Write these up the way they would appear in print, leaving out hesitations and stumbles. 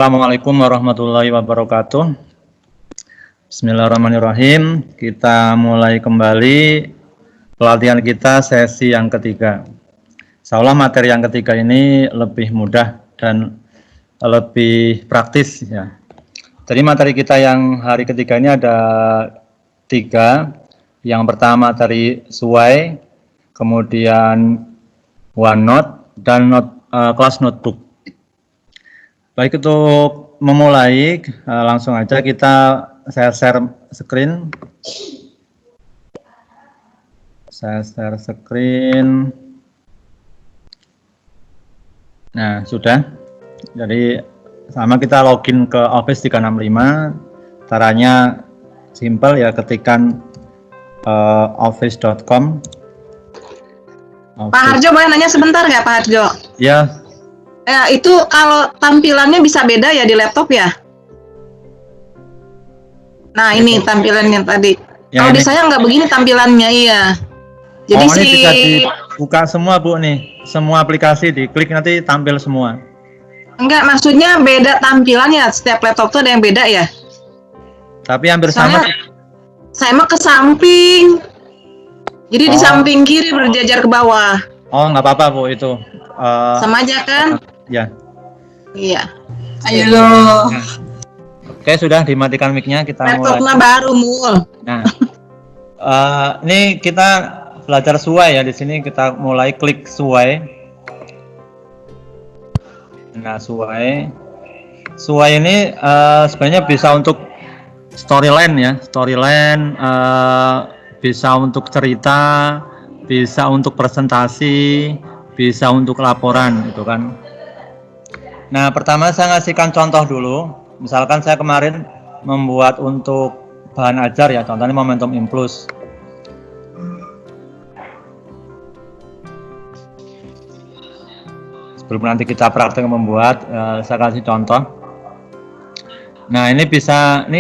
Assalamualaikum warahmatullahi wabarakatuh. Bismillahirrahmanirrahim. Kita mulai kembali pelatihan kita sesi yang ketiga. Insyaallah materi yang ketiga ini lebih mudah dan lebih praktis ya. Jadi materi kita yang hari ketiga ini ada 3. Yang pertama materi SUAI, kemudian OneNote dan kelas notebook. Baik, untuk memulai langsung aja saya share screen. Nah, sudah. Jadi sama kita login ke Office 365. Caranya simple ya, ketikkan office.com. Pak Harjo, boleh nanya sebentar nggak Pak Harjo? Ya. Ya, itu kalau tampilannya bisa beda ya di laptop ya? Nah, ini tampilannya tadi. Ya, kalau di saya nggak begini tampilannya, iya. Jadi ini bisa dibuka semua, Bu, nih. Semua aplikasi diklik nanti tampil semua. Enggak, maksudnya beda tampilannya. Setiap laptop tuh ada yang beda ya? Tapi hampir sama. Saya mah ke samping. Jadi di samping kiri berjajar ke bawah. Oh, nggak apa-apa, Bu, itu. Sama aja kan? Ya. Iya. Ayo loh. Oke, sudah dimatikan mic-nya, kita mulai. Laptopnya baru, Mul. Nah, ini kita belajar SUAI ya. Di sini kita mulai klik SUAI. Nah, SUAI ini sebenarnya bisa untuk storyline ya, bisa untuk cerita, bisa untuk presentasi, bisa untuk laporan gitu kan. Nah, pertama saya ngasihkan contoh dulu. Misalkan saya kemarin membuat untuk bahan ajar ya, contohnya Momentum Impuls. Sebelum nanti kita praktek membuat, saya kasih contoh. Nah, ini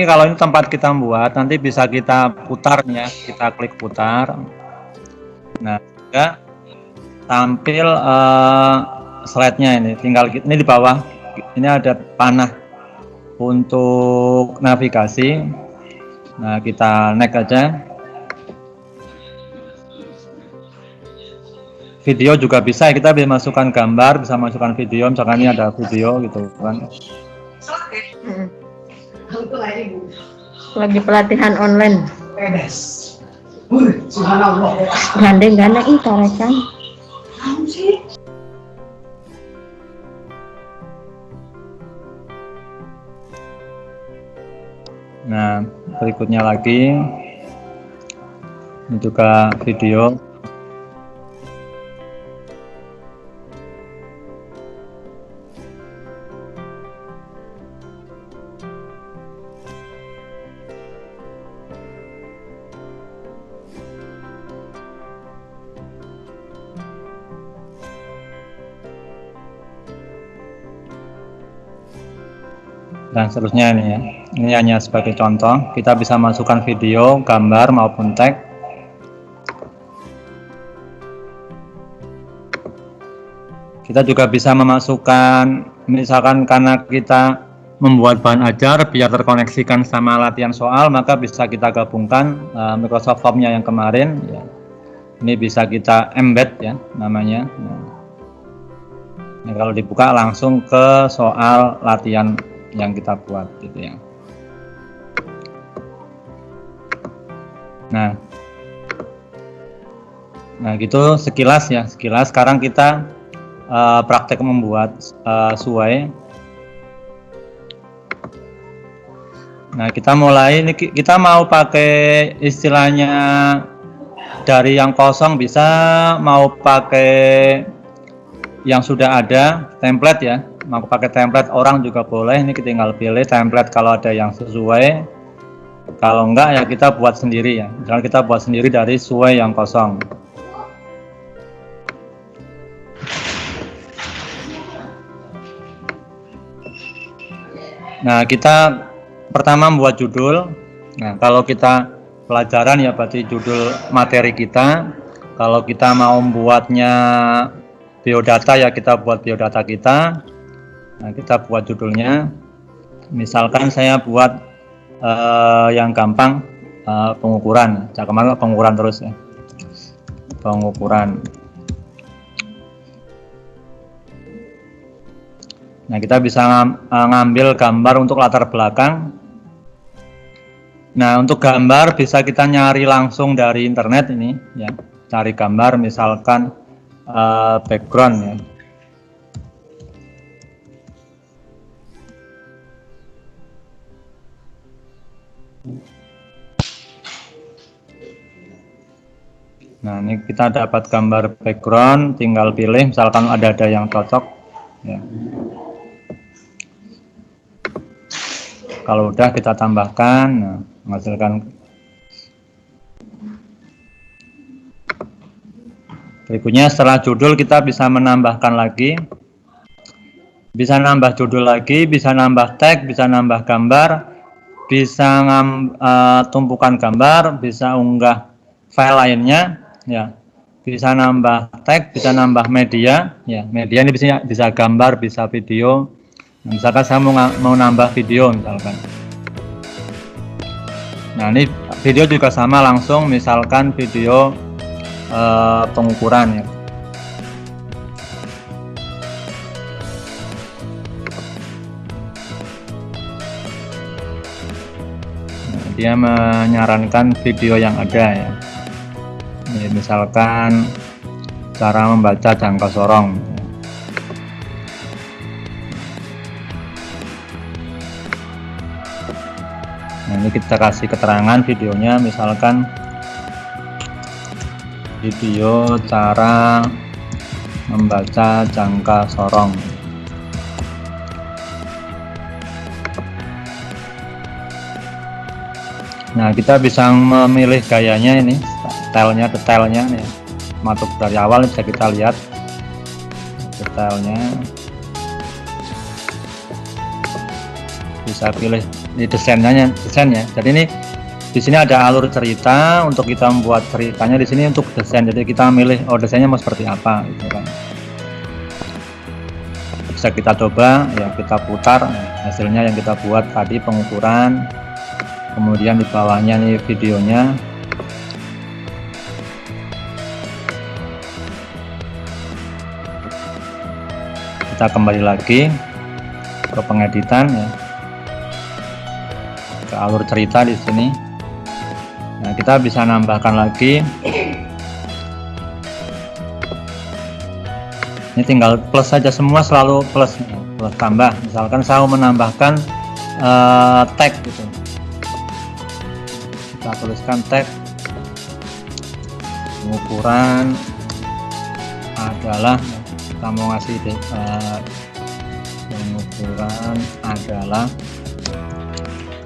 kalau ini tempat kita membuat, nanti bisa kita putar ya, kita klik putar. Nah, juga tampil slide-nya ini, ini di bawah, ini ada panah untuk navigasi. Nah, kita next aja. Video juga bisa, kita bisa masukkan gambar, bisa masukkan video, misalkan ini ada video gitu kan. Lagi pelatihan online. Gandeng-gandeng itu rekan. Nah, berikutnya lagi ini juga video. Dan seterusnya ini ya. Ini hanya sebagai contoh, kita bisa masukkan video, gambar maupun teks. Kita juga bisa memasukkan, misalkan karena kita membuat bahan ajar biar terkoneksikan sama latihan soal, maka bisa kita gabungkan Microsoft Form-nya yang kemarin ya. Ini bisa kita embed ya namanya. Nah, kalau dibuka langsung ke soal latihan yang kita buat gitu ya. Nah gitu sekilas ya, sekarang kita praktek membuat SUAI. Nah, kita mulai, ini kita mau pakai istilahnya dari yang kosong bisa, mau pakai yang sudah ada template ya. Mau pakai template orang juga boleh, ini kita tinggal pilih template kalau ada yang sesuai. Kalau enggak ya kita buat sendiri ya. Misalnya kita buat sendiri dari SUAI yang kosong. Nah, kita pertama membuat judul. Nah, kalau kita pelajaran ya berarti judul materi kita. Kalau kita mau membuatnya biodata ya kita buat biodata kita. Nah, kita buat judulnya. Misalkan saya buat yang gampang, pengukuran. Kemarin pengukuran terus ya. Pengukuran. Nah, kita bisa ngambil gambar untuk latar belakang. Nah, untuk gambar bisa kita nyari langsung dari internet ini ya. Cari gambar misalkan background ya. Nah, ini kita dapat gambar background, tinggal pilih misalkan ada yang cocok ya. Kalau udah kita tambahkan, nah, menghasilkan. Berikutnya setelah judul kita bisa menambahkan lagi, bisa nambah judul lagi, bisa nambah tag, bisa nambah gambar, bisa tumpukan gambar, bisa unggah file lainnya, ya, bisa nambah tag, bisa nambah media, ya, media ini bisa gambar, bisa video. Nah, misalkan saya mau nambah video misalkan. Nah, ini video juga sama, langsung misalkan video pengukuran ya. Nah, dia menyarankan video yang ada ya. Ini misalkan cara membaca jangka sorong. Nah, ini kita kasih keterangan videonya, misalkan video cara membaca jangka sorong. Nah, kita bisa memilih gayanya ini, detailnya nih. Masuk dari awal bisa kita lihat detailnya. Bisa pilih di desainnya. Jadi ini di sini ada alur cerita, untuk kita membuat ceritanya di sini untuk desain. Jadi kita milih desainnya mau seperti apa gitu kan. Bisa kita coba ya, kita putar hasilnya yang kita buat tadi, pengukuran. Kemudian di bawahnya nih videonya. Kita kembali lagi ke pengeditan ya. Ke alur cerita di sini. Nah, kita bisa nambahkan lagi. Ini tinggal plus saja, semua selalu plus tambah. Misalkan saya mau menambahkan tag gitu. Kita tuliskan tag pengukuran adalah, kita mau ngasih pengukuran adalah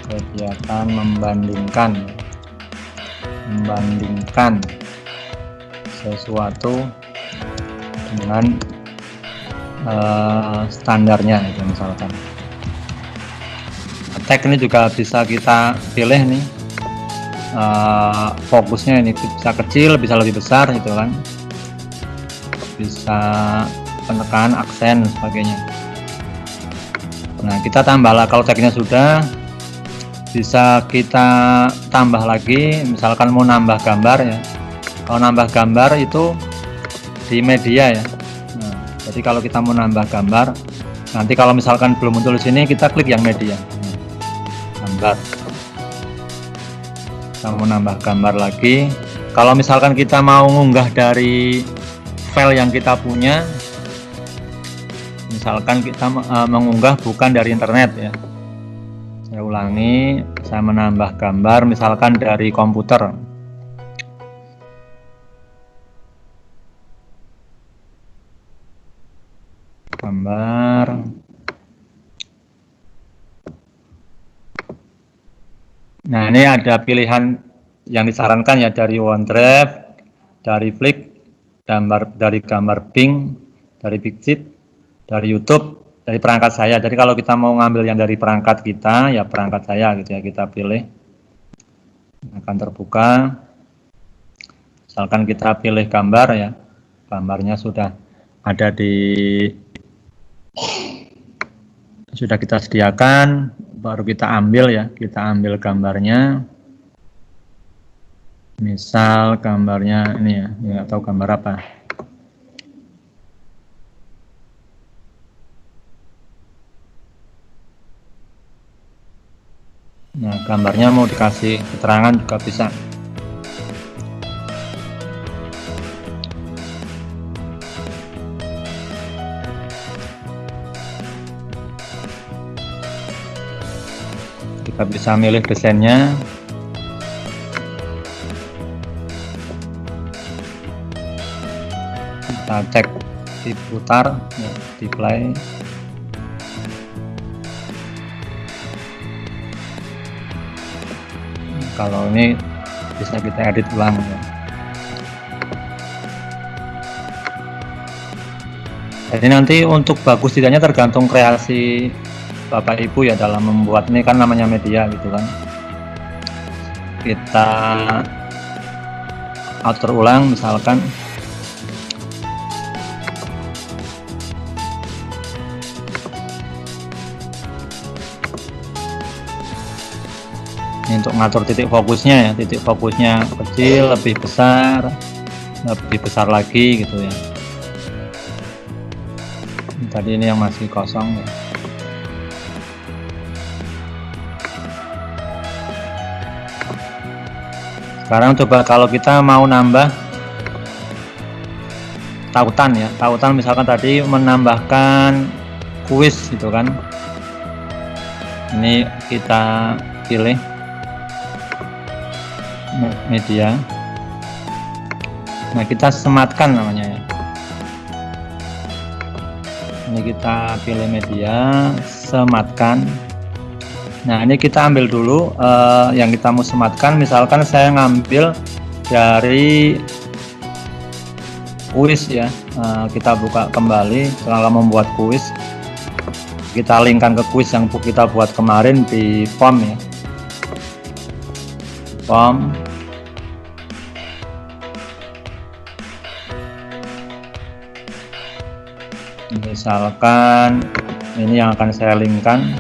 kegiatan membandingkan sesuatu dengan standarnya itu misalkan. Tag ini juga bisa kita pilih nih, fokusnya ini bisa kecil, bisa lebih besar gitu kan, bisa penekan aksen dan sebagainya. Nah, kita tambahlah, kalau tagnya sudah bisa kita tambah lagi, misalkan mau nambah gambar ya. Kalau nambah gambar itu di media ya. Nah, jadi kalau kita mau nambah gambar, nanti kalau misalkan belum muncul di sini, kita klik yang media. Gambar. Kita mau nambah gambar lagi. Kalau misalkan kita mau mengunggah dari file yang kita punya, misalkan kita mengunggah bukan dari internet ya. Saya ulangi, saya menambah gambar misalkan dari komputer. Gambar. Nah, ini ada pilihan yang disarankan ya, dari OneDrive, dari Flick, dari gambar Bing, dari Pixit, dari YouTube, dari perangkat saya. Jadi kalau kita mau ngambil yang dari perangkat kita, ya perangkat saya gitu ya, kita pilih. Akan terbuka. Misalkan kita pilih gambar ya. Gambarnya sudah ada sudah kita sediakan. baru kita ambil ya, kita ambil gambarnya. Misal gambarnya ini ya, nggak tahu gambar apa. Nah, gambarnya mau dikasih keterangan juga bisa. Kita bisa milih desainnya. Kita cek diputar, ya, di play. Kalau ini bisa kita edit ulang ya. Jadi nanti untuk bagus tidaknya tergantung kreasi Bapak Ibu ya dalam membuat, ini kan namanya media gitu kan. Kita atur ulang misalkan. Ini untuk ngatur titik fokusnya ya, titik fokusnya kecil, lebih besar lagi gitu ya. Tadi ini yang masih kosong ya. Sekarang coba kalau kita mau nambah tautan ya, tautan misalkan tadi menambahkan kuis gitu kan. Ini kita pilih media. Nah, kita sematkan namanya ya. Ini kita pilih media, sematkan. Nah, ini kita ambil dulu yang kita mau sematkan. Misalkan saya ngambil dari kuis ya. Kita buka kembali setelah membuat kuis. Kita linkkan ke kuis yang kita buat kemarin di form ya. Form. Misalkan ini yang akan saya linkkan.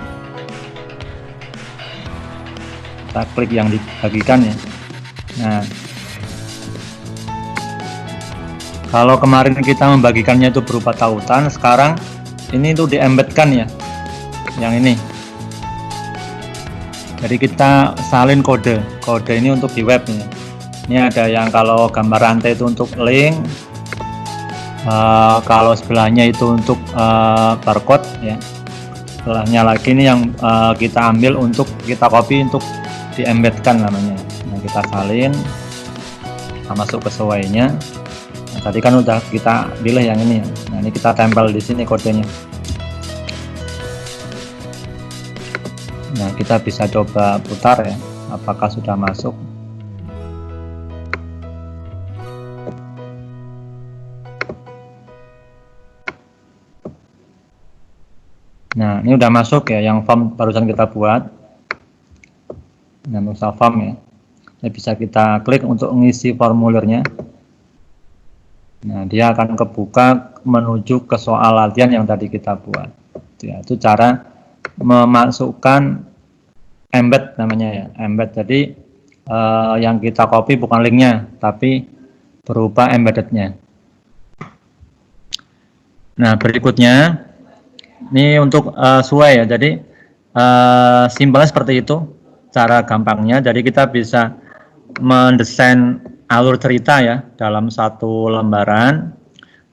Kita klik yang dibagikan ya. Nah, kalau kemarin kita membagikannya itu berupa tautan, sekarang ini tuh di-embedkan ya, yang ini. Jadi kita salin kode ini untuk di web ya. Ini ada yang kalau gambar rantai itu untuk link, kalau sebelahnya itu untuk barcode ya. Sebelahnya lagi ini yang kita ambil untuk kita copy untuk di-embedkan namanya. Nah, kita salin, kita masuk ke sesuainya. Nah, tadi kan udah kita pilih yang ini ya. Nah, ini kita tempel di sini kodenya. Nah, kita bisa coba putar ya, apakah sudah masuk. Nah, ini udah masuk ya, yang form barusan kita buat. Nah, misal form ya. Ini bisa kita klik untuk mengisi formulirnya. Nah, dia akan kebuka menuju ke soal latihan yang tadi kita buat. Itu cara memasukkan embed namanya ya, embed. Jadi yang kita copy bukan linknya, tapi berupa embeddednya. Nah, berikutnya ini untuk sesuai ya. Jadi simpelnya seperti itu cara gampangnya. Jadi kita bisa mendesain alur cerita ya dalam satu lembaran,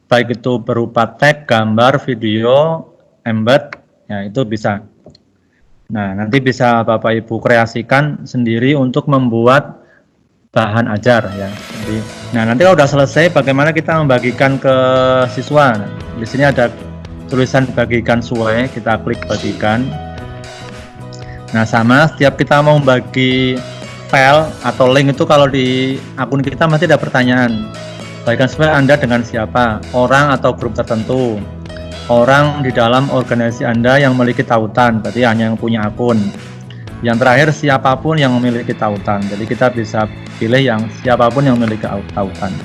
baik itu berupa tag, gambar, video, embed ya, itu bisa. Nah, nanti bisa Bapak Ibu kreasikan sendiri untuk membuat bahan ajar ya. Jadi, nah nanti kalau sudah selesai, bagaimana kita membagikan ke siswa? Nah, di sini ada tulisan bagikan sesuai, kita klik bagikan. Nah, sama setiap kita mau bagi file atau link itu, kalau di akun kita masih ada pertanyaan. Bagikan sesuai Anda dengan siapa? Orang atau grup tertentu? Orang di dalam organisasi Anda yang memiliki tautan, berarti hanya yang punya akun. Yang terakhir, siapapun yang memiliki tautan. Jadi kita bisa pilih yang siapapun yang memiliki tautan.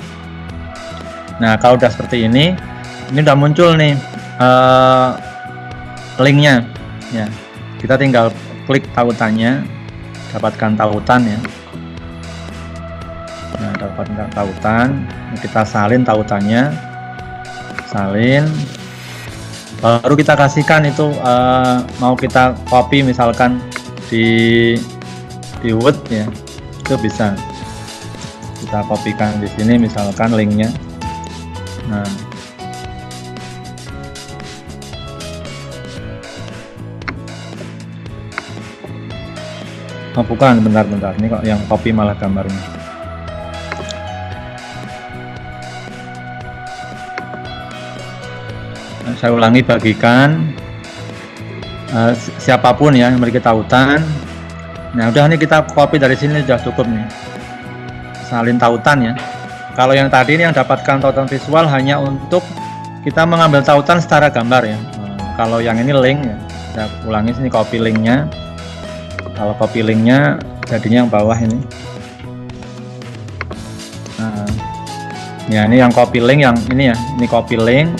Nah, kalau udah seperti ini udah muncul nih linknya ya. Kita tinggal klik tautannya, dapatkan tautan ya. Nah, dapatkan tautan, kita salin tautannya, salin, baru kita kasihkan itu mau kita copy misalkan di Word ya, itu bisa kita kopikan di sini misalkan linknya. Nah, oh bukan, bentar, ini kok yang copy malah gambarnya. Nah, saya ulangi, bagikan siapapun ya yang memiliki tautan. Nah, udah, ini kita copy dari sini sudah cukup nih. Salin tautan ya. Kalau yang tadi ini yang dapatkan tautan visual hanya untuk kita mengambil tautan secara gambar ya. Kalau yang ini link ya, saya ulangi sini, copy linknya. Kalau copy linknya jadinya yang bawah ini. Nah, ya ini yang copy link yang ini ya, ini copy link.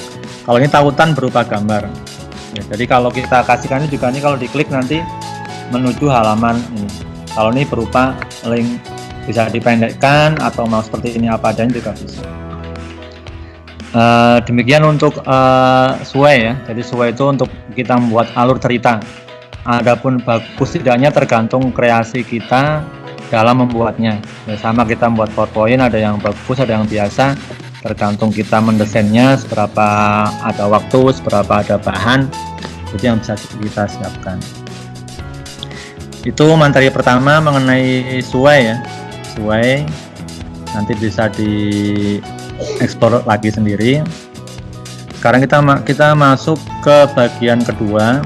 Kalau ini tautan berupa gambar. Ya, jadi kalau kita kasihkan ini juga, ini kalau diklik nanti menuju halaman ini. Kalau ini berupa link, bisa dipendekkan atau mau seperti ini apa adanya juga bisa. Demikian untuk Sway ya. Jadi Sway itu untuk kita membuat alur cerita. Adapun bagus tidaknya tergantung kreasi kita dalam membuatnya. Ya, sama kita membuat PowerPoint, ada yang bagus, ada yang biasa. Tergantung kita mendesainnya, seberapa ada waktu, seberapa ada bahan, itu yang bisa kita siapkan. Itu materi pertama mengenai Sway ya. Sway nanti bisa dieksplor lagi sendiri. Sekarang kita masuk ke bagian kedua.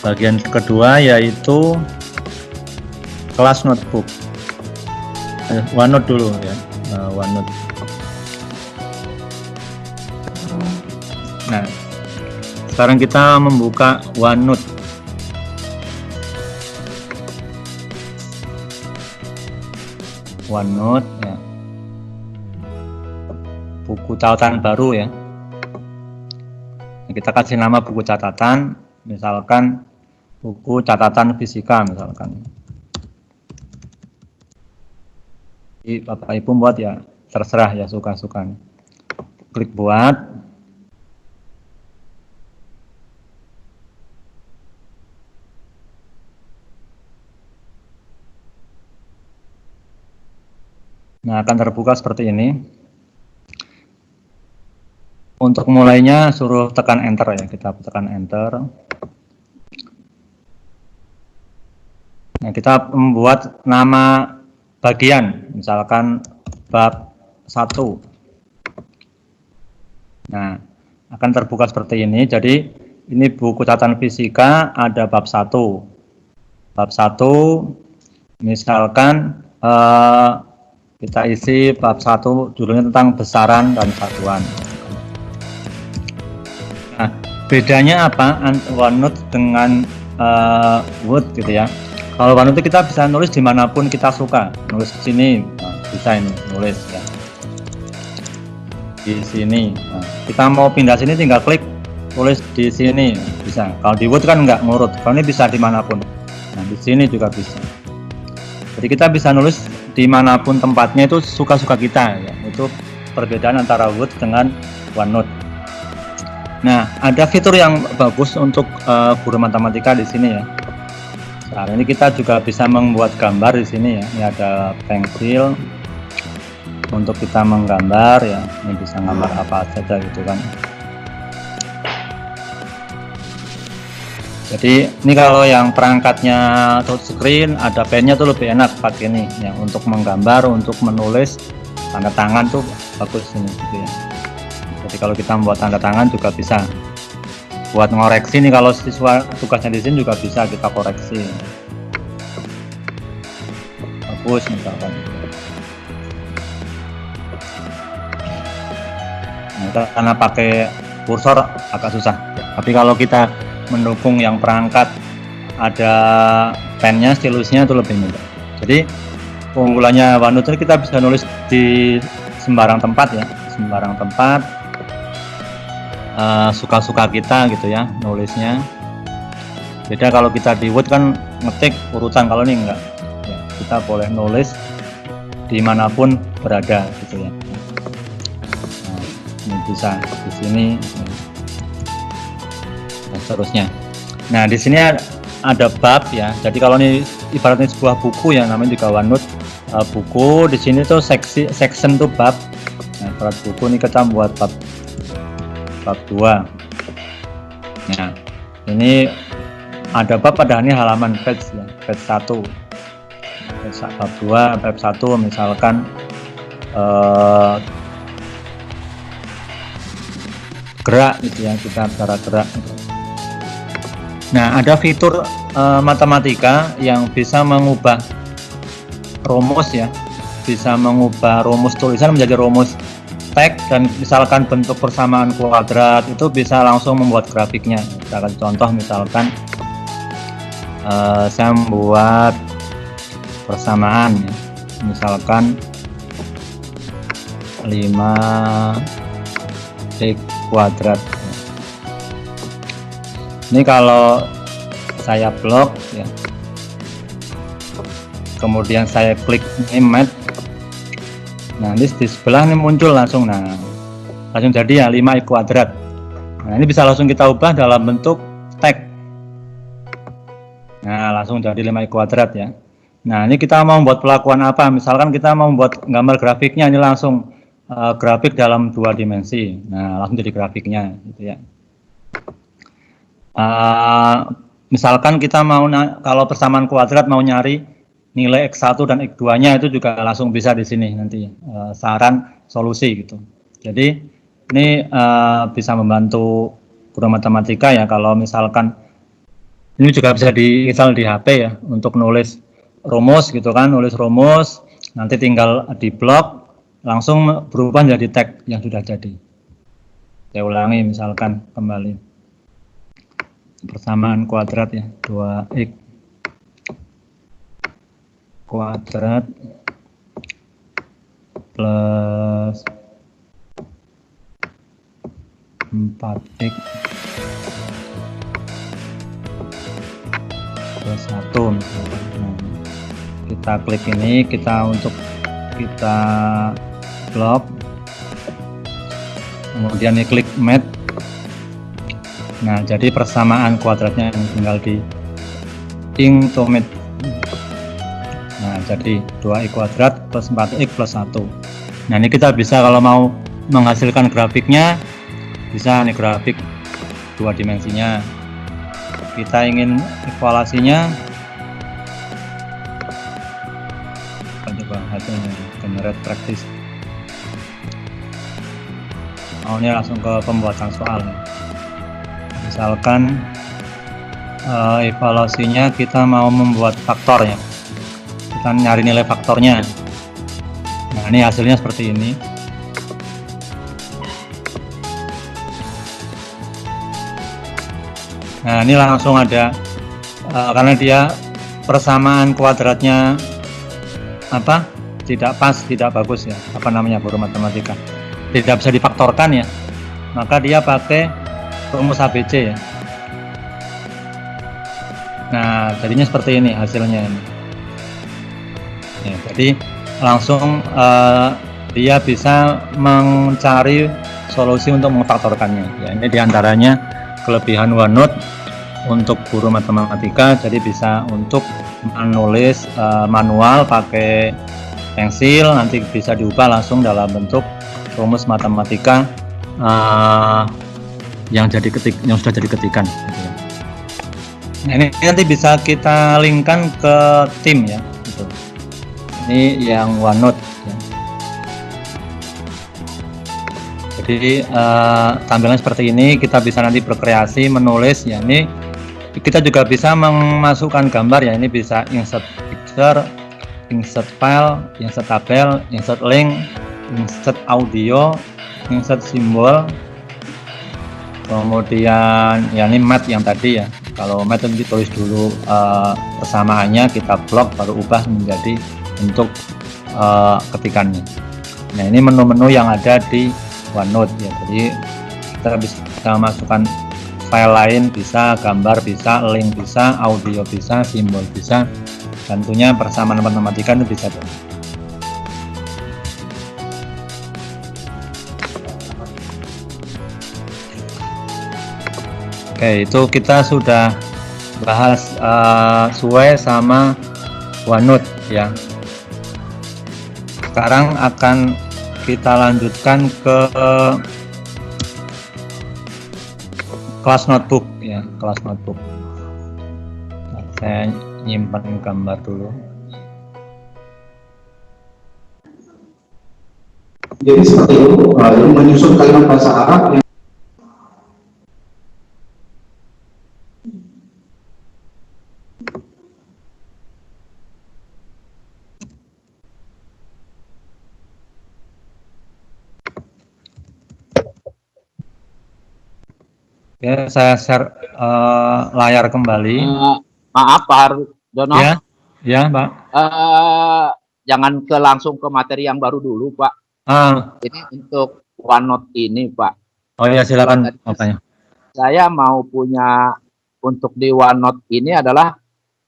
Bagian kedua yaitu kelas notebook. OneNote dulu ya. OneNote. Nah, sekarang kita membuka OneNote. OneNote ya. Buku catatan baru ya. Kita kasih nama buku catatan, misalkan buku catatan fisika misalkan. Jadi Bapak Ibu buat ya terserah ya, suka-suka. Klik buat. Nah, akan terbuka seperti ini. Untuk mulainya suruh tekan enter ya, kita tekan enter. Nah, kita membuat nama bagian, misalkan bab 1. Nah, akan terbuka seperti ini. Jadi, ini buku catatan fisika, ada bab 1. Bab 1, misalkan kita isi bab 1 judulnya tentang besaran dan satuan. Nah, bedanya apa OneNote dengan Word gitu ya? Kalau OneNote kita bisa nulis dimanapun kita suka, nulis di sini, nah, bisa ini nulis ya. Di sini, nah, kita mau pindah sini tinggal klik tulis di sini bisa. Kalau di Word kan nggak ngurut, kalau ini bisa dimanapun. Nah, di sini juga bisa. Jadi kita bisa nulis dimanapun tempatnya, itu suka-suka kita ya. Itu perbedaan antara Word dengan OneNote. Nah, ada fitur yang bagus untuk guru matematika di sini ya. Nah, ini kita juga bisa membuat gambar di sini ya. Ini ada pensil untuk kita menggambar ya. Ini bisa gambar apa saja gitu kan. Jadi ini kalau yang perangkatnya touchscreen, ada pennya tuh lebih enak pakai ini ya, untuk menggambar, untuk menulis, tanda tangan tuh bagus ini gitu ya. Jadi kalau kita membuat tanda tangan juga bisa. Buat ngoreksi nih, kalau siswa tugasnya di sini juga bisa kita koreksi. Bagus misalkan. Nah, karena pakai kursor agak susah. Tapi kalau kita mendukung yang perangkat ada pennya, stilusnya itu lebih mudah. Jadi keunggulannya OneNote ini kita bisa nulis di sembarang tempat ya, sembarang tempat, suka-suka kita gitu ya nulisnya. Beda kalau kita di Word kan ngetik urutan, kalau ini enggak. Ya, kita boleh nulis dimanapun berada gitu ya. Nah, ini bisa di sini dan seterusnya. Nah, di sini ada bab ya. Jadi kalau ini ibaratnya sebuah buku yang namanya juga OneNote buku, di sini tuh section tuh bab. Nah, ibarat buku ini kita buat bab 2. Nah, ini ada bab pada ini halaman page ya, page 1. Bab 2, bab 1 misalkan gerak gitu ya, kita bicara gerak gitu. Nah, ada fitur matematika yang bisa mengubah rumus ya, bisa mengubah rumus tulisan menjadi rumus teks, dan misalkan bentuk persamaan kuadrat itu bisa langsung membuat grafiknya. Kita akan contoh, misalkan saya membuat persamaan ya, misalkan 5x kuadrat. Ini kalau saya blok ya, kemudian saya klik ini mat, nah ini di sebelah ini muncul langsung, nah langsung jadi ya 5x kuadrat. Nah ini bisa langsung kita ubah dalam bentuk teks. Nah langsung jadi 5x kuadrat ya. Nah ini kita mau membuat pelakuan apa, misalkan kita mau membuat gambar grafiknya, ini langsung grafik dalam 2 dimensi. Nah langsung jadi grafiknya gitu ya. Misalkan kita mau kalau persamaan kuadrat mau nyari nilai X1 dan X2 nya, itu juga langsung bisa di sini nanti saran solusi gitu. Jadi ini bisa membantu guru matematika ya, kalau misalkan ini juga bisa diinstal di HP ya untuk nulis rumus gitu kan, nulis rumus nanti tinggal di blok langsung berubah menjadi teks yang sudah jadi. Saya ulangi, misalkan kembali persamaan kuadrat ya, 2x kuadrat plus 4x plus 1 misalkan. Nah, kita klik ini, kita blok, kemudian ini klik mat. Nah jadi persamaan kuadratnya tinggal di into mat. Nah jadi 2x kuadrat plus 4x plus 1. Nah ini kita bisa kalau mau menghasilkan grafiknya, bisa nih grafik 2 dimensinya. Kita ingin evaluasinya, coba hasilnya generate practice. Ini langsung ke pembuatan soal. Misalkan evaluasinya kita mau membuat faktor ya, kita nyari nilai faktornya. Nah ini hasilnya seperti ini. Nah ini langsung ada karena dia persamaan kuadratnya apa tidak pas, tidak bagus ya, apa namanya guru matematika, tidak bisa difaktorkan ya, maka dia pakai rumus ABC ya. Nah jadinya seperti ini hasilnya ini ya, jadi langsung dia bisa mencari solusi untuk memfaktorkannya ya. Ini diantaranya kelebihan OneNote untuk guru matematika, jadi bisa untuk menulis manual pakai pensil, nanti bisa diubah langsung dalam bentuk rumus matematika yang sudah jadi ketikan gitu ya. Nah, ini nanti bisa kita linkkan ke tim ya gitu. Ini yang OneNote ya. Jadi tampilan seperti ini, kita bisa nanti berkreasi menulis ya. Ini kita juga bisa memasukkan gambar ya, ini bisa insert picture, insert file, insert tabel, insert link, insert audio, insert simbol. Kemudian ya ini mat yang tadi ya, kalau mat itu ditulis dulu persamaannya, kita blok baru ubah menjadi bentuk ketikannya. Nah ini menu-menu yang ada di OneNote ya, jadi kita bisa masukkan file lain bisa, gambar bisa, link bisa, audio bisa, simbol bisa, dan tentunya persamaan matematika itu bisa. Oke, itu kita sudah bahas SUE sama OneNote ya. Sekarang akan kita lanjutkan ke kelas notebook ya, kelas notebook. Saya nyimpan gambar dulu. Jadi seperti itu, menyusun kalimat bahasa Arab yang Ya, saya share layar kembali. Maaf Pak Hardono. Ya, ya Pak. Jangan langsung ke materi yang baru dulu Pak. Ini untuk OneNote ini Pak. Oh ya, silakan makanya. Saya mau punya untuk di OneNote ini adalah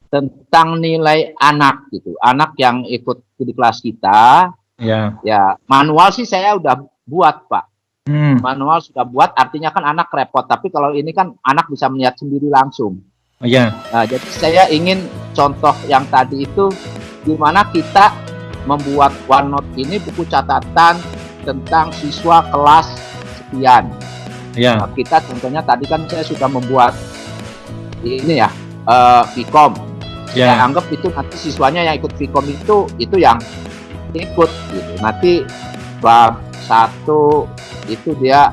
tentang nilai anak gitu. Anak yang ikut di kelas kita. Ya. Ya, manual sih saya udah buat Pak. Manual sudah buat, artinya kan anak repot. Tapi kalau ini kan anak bisa melihat sendiri langsung. Oh ya. Nah, jadi saya ingin contoh yang tadi itu gimana kita membuat OneNote ini buku catatan tentang siswa kelas sekian. Ya. Nah, kita contohnya tadi kan saya sudah membuat ini ya, Vkom. Ya. Saya anggap itu nanti siswanya yang ikut Vkom itu yang ikut gitu. Nanti bab 1 itu dia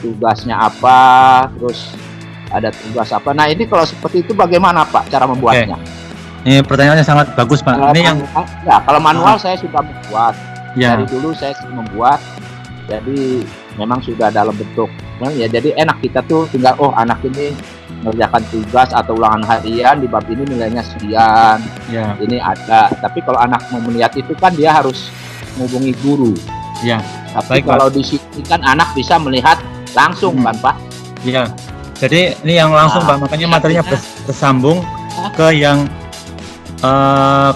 tugasnya apa, terus ada tugas apa. Nah ini kalau seperti itu bagaimana Pak cara membuatnya? Ini pertanyaannya sangat bagus Pak. Ini yang ya kalau manual saya sudah membuat. Ya. Dari dulu saya sudah membuat. Jadi memang sudah dalam bentuk ya. Jadi enak kita tuh tinggal anak ini mengerjakan tugas atau ulangan harian di bab ini nilainya sekian. Ya. Ini ada. Tapi kalau anak mau melihat itu kan dia harus menghubungi guru. Ya. Tapi baik, kalau di sini kan anak bisa melihat langsung kan Pak? Iya. Jadi ini yang langsung Pak, makanya materinya bersambung ke yang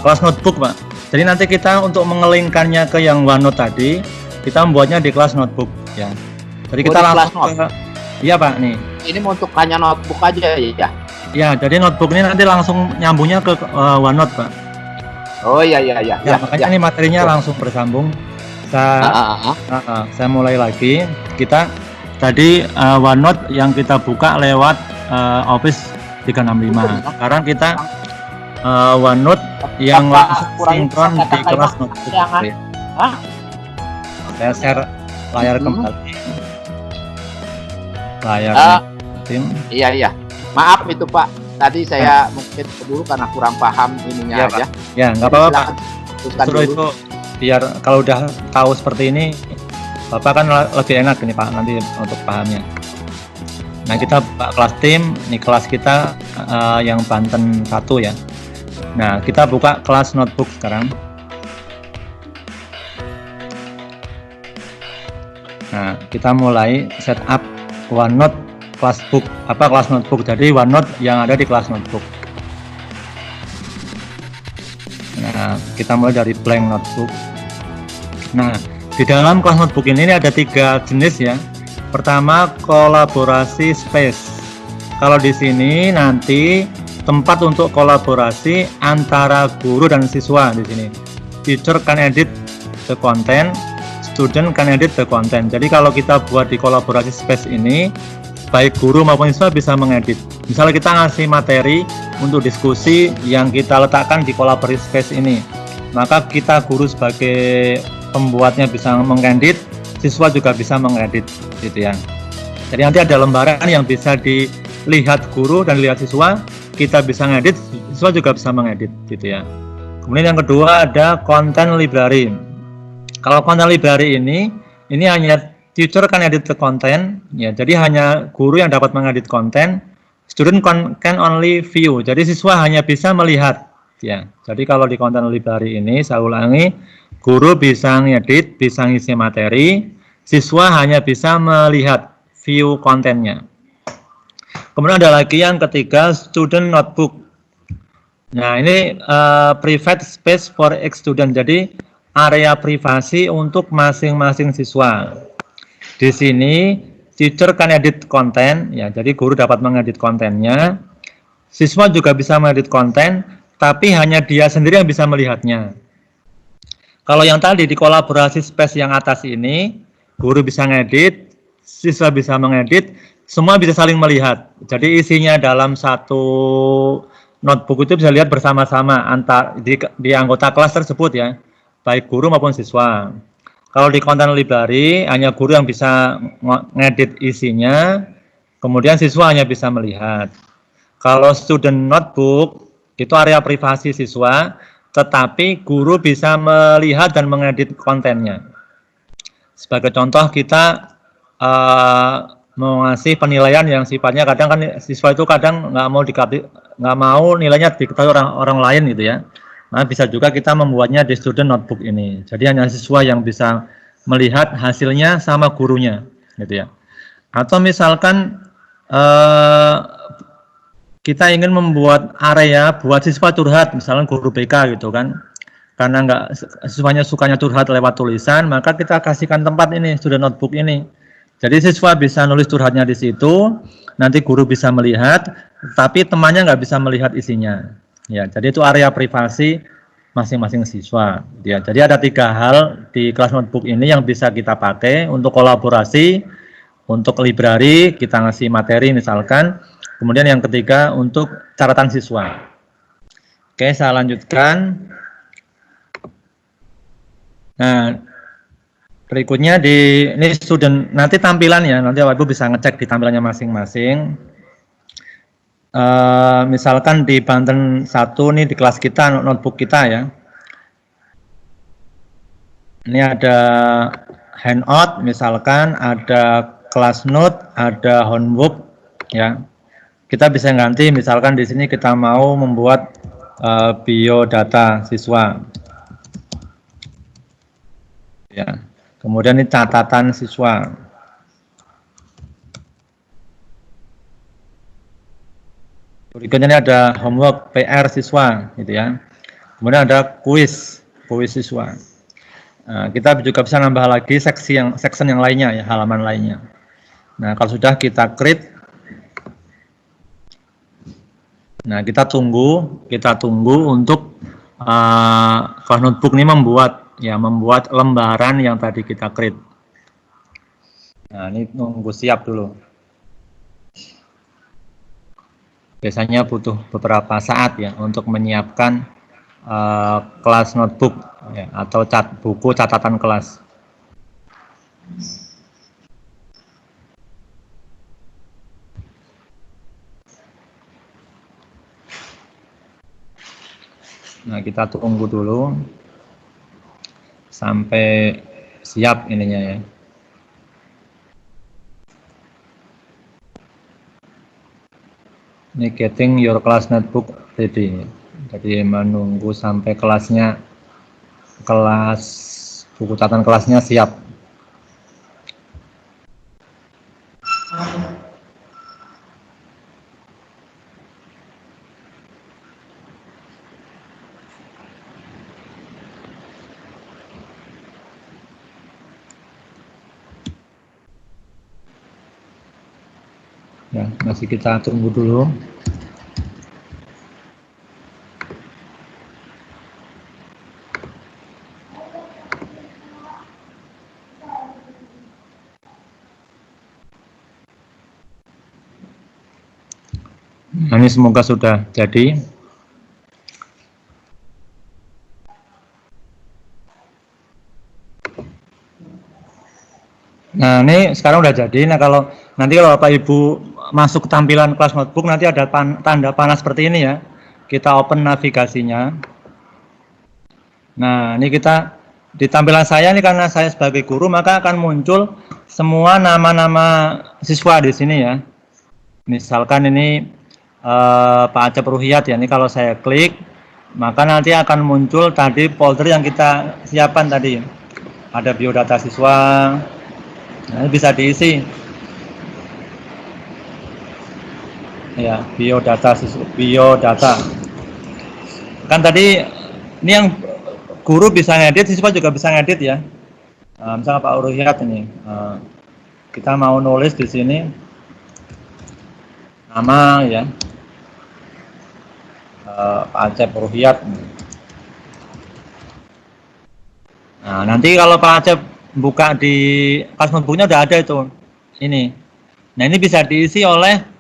kelas notebook Pak. Jadi nanti kita untuk mengelingkannya ke yang OneNote tadi, kita membuatnya di kelas notebook ya. Jadi kita langsung ke, iya Pak nih. Ini untuk hanya notebook aja ya? Ya, jadi notebook ini nanti langsung nyambungnya ke OneNote Pak. Oh iya. Ya, makanya ini materinya langsung bersambung. Saya mulai lagi. Kita tadi OneNote yang kita buka lewat Office 365. Sekarang kita OneNote yang langsung sinkron di kelas notebook. Saya share layar kembali. Layar tim. Iya. Maaf itu Pak. Tadi saya mungkin dulu karena kurang paham ininya ya, aja. Ya, nggak apa-apa Pak. Justru itu biar kalau udah tahu seperti ini, Bapak kan lebih enak ini Pak nanti untuk pahamnya. Nah kita buka kelas tim, ini kelas kita yang Banten 1 ya. Nah kita buka kelas notebook sekarang. Nah kita mulai setup OneNote kelas book, kelas notebook. Jadi OneNote yang ada di kelas notebook. Nah, kita mulai dari blank notebook. Nah, di dalam kelas notebook ini ada 3 jenis ya. Pertama, kolaborasi space. Kalau di sini nanti tempat untuk kolaborasi antara guru dan siswa di sini. Teacher can edit the content, student can edit the content. Jadi kalau kita buat di kolaborasi space ini, baik guru maupun siswa bisa mengedit. Misalnya kita ngasih materi untuk diskusi yang kita letakkan di collaborative space ini, maka kita guru sebagai pembuatnya bisa mengedit, siswa juga bisa mengedit gitu ya. Jadi nanti ada lembaran yang bisa dilihat guru dan dilihat siswa, kita bisa ngedit, siswa juga bisa mengedit gitu ya. Kemudian yang kedua ada content library. Kalau content library ini hanya teacher kan edit the content ya, jadi hanya guru yang dapat mengedit konten, student can only view, jadi siswa hanya bisa melihat ya. Jadi kalau di content library ini, saya ulangi, guru bisa ngedit, bisa ngisi materi, siswa hanya bisa melihat view kontennya. Kemudian ada lagi yang ketiga, student notebook. Nah, ini private space for each student. Jadi area privasi untuk masing-masing siswa. Di sini teacher can edit konten, ya. Jadi guru dapat mengedit kontennya. Siswa juga bisa mengedit konten, tapi hanya dia sendiri yang bisa melihatnya. Kalau yang tadi di kolaborasi space yang atas ini, guru bisa ngedit, siswa bisa mengedit, semua bisa saling melihat. Jadi isinya dalam satu notebook itu bisa lihat bersama-sama antar di anggota kelas tersebut ya, baik guru maupun siswa. Kalau di content library hanya guru yang bisa ngedit isinya, kemudian siswa hanya bisa melihat. Kalau student notebook itu area privasi siswa, tetapi guru bisa melihat dan mengedit kontennya. Sebagai contoh kita mau ngasih penilaian yang sifatnya kadang kan siswa itu kadang nggak mau nilainya diketahui orang lain gitu ya. Nah, bisa juga kita membuatnya di student notebook ini. Jadi hanya siswa yang bisa melihat hasilnya sama gurunya gitu ya. Atau misalkan kita ingin membuat area buat siswa curhat, misalnya guru BK gitu kan, karena siswanya sukanya curhat lewat tulisan, maka kita kasihkan tempat ini, student notebook ini. Jadi siswa bisa nulis curhatnya di situ, nanti guru bisa melihat, tapi temannya nggak bisa melihat isinya. Ya, jadi itu area privasi masing-masing siswa. Ya, jadi ada 3 hal di kelas notebook ini yang bisa kita pakai untuk kolaborasi, untuk library kita ngasih materi misalkan. Kemudian yang ketiga untuk catatan siswa. Oke, saya lanjutkan. Nah, berikutnya ini student, nanti tampilan ya, nanti Bapak Ibu bisa ngecek di tampilannya masing-masing. Misalkan di Banten 1 nih di kelas kita, notebook kita ya. Ini ada handout, misalkan ada class note, ada homework ya. Kita bisa ganti, misalkan di sini kita mau membuat biodata siswa. Ya. Kemudian ini catatan siswa. Berikutnya ini ada homework PR siswa, gitu ya. Kemudian ada kuis siswa. Nah, kita juga bisa nambah lagi section yang lainnya ya, halaman lainnya. Nah, kalau sudah kita create. Nah, kita tunggu untuk kelas notebook ini membuat lembaran yang tadi kita create. Nah, ini nunggu siap dulu. Biasanya butuh beberapa saat ya untuk menyiapkan kelas notebook ya, atau buku catatan kelas. Nah, kita tunggu dulu sampai siap ininya ya. Ini getting your class notebook ready. Jadi menunggu sampai kelas buku catatan kelasnya siap. Ya, masih kita tunggu dulu. Nah, ini semoga sudah jadi. Nah, ini sekarang udah jadi. Nah, kalau Bapak Ibu masuk ke tampilan kelas notebook, nanti ada tanda panah seperti ini ya. Kita open navigasinya. Nah, ini kita di tampilan saya ini, karena saya sebagai guru, maka akan muncul semua nama-nama siswa di sini ya. Misalkan ini Pak Acep Ruhiyat ya. Ini kalau saya klik, maka nanti akan muncul tadi folder yang kita siapkan tadi. Ada biodata siswa. Nah, ini bisa diisi. Ya, biodata. Kan tadi ini yang guru bisa ngedit, siswa juga bisa ngedit ya. Misalnya Pak Uruhyat ini, kita mau nulis di sini nama ya, Pak Acep Uruhyat. Nah, nanti kalau Pak Acep buka di kelas notebooknya udah ada itu, ini. Nah, ini bisa diisi oleh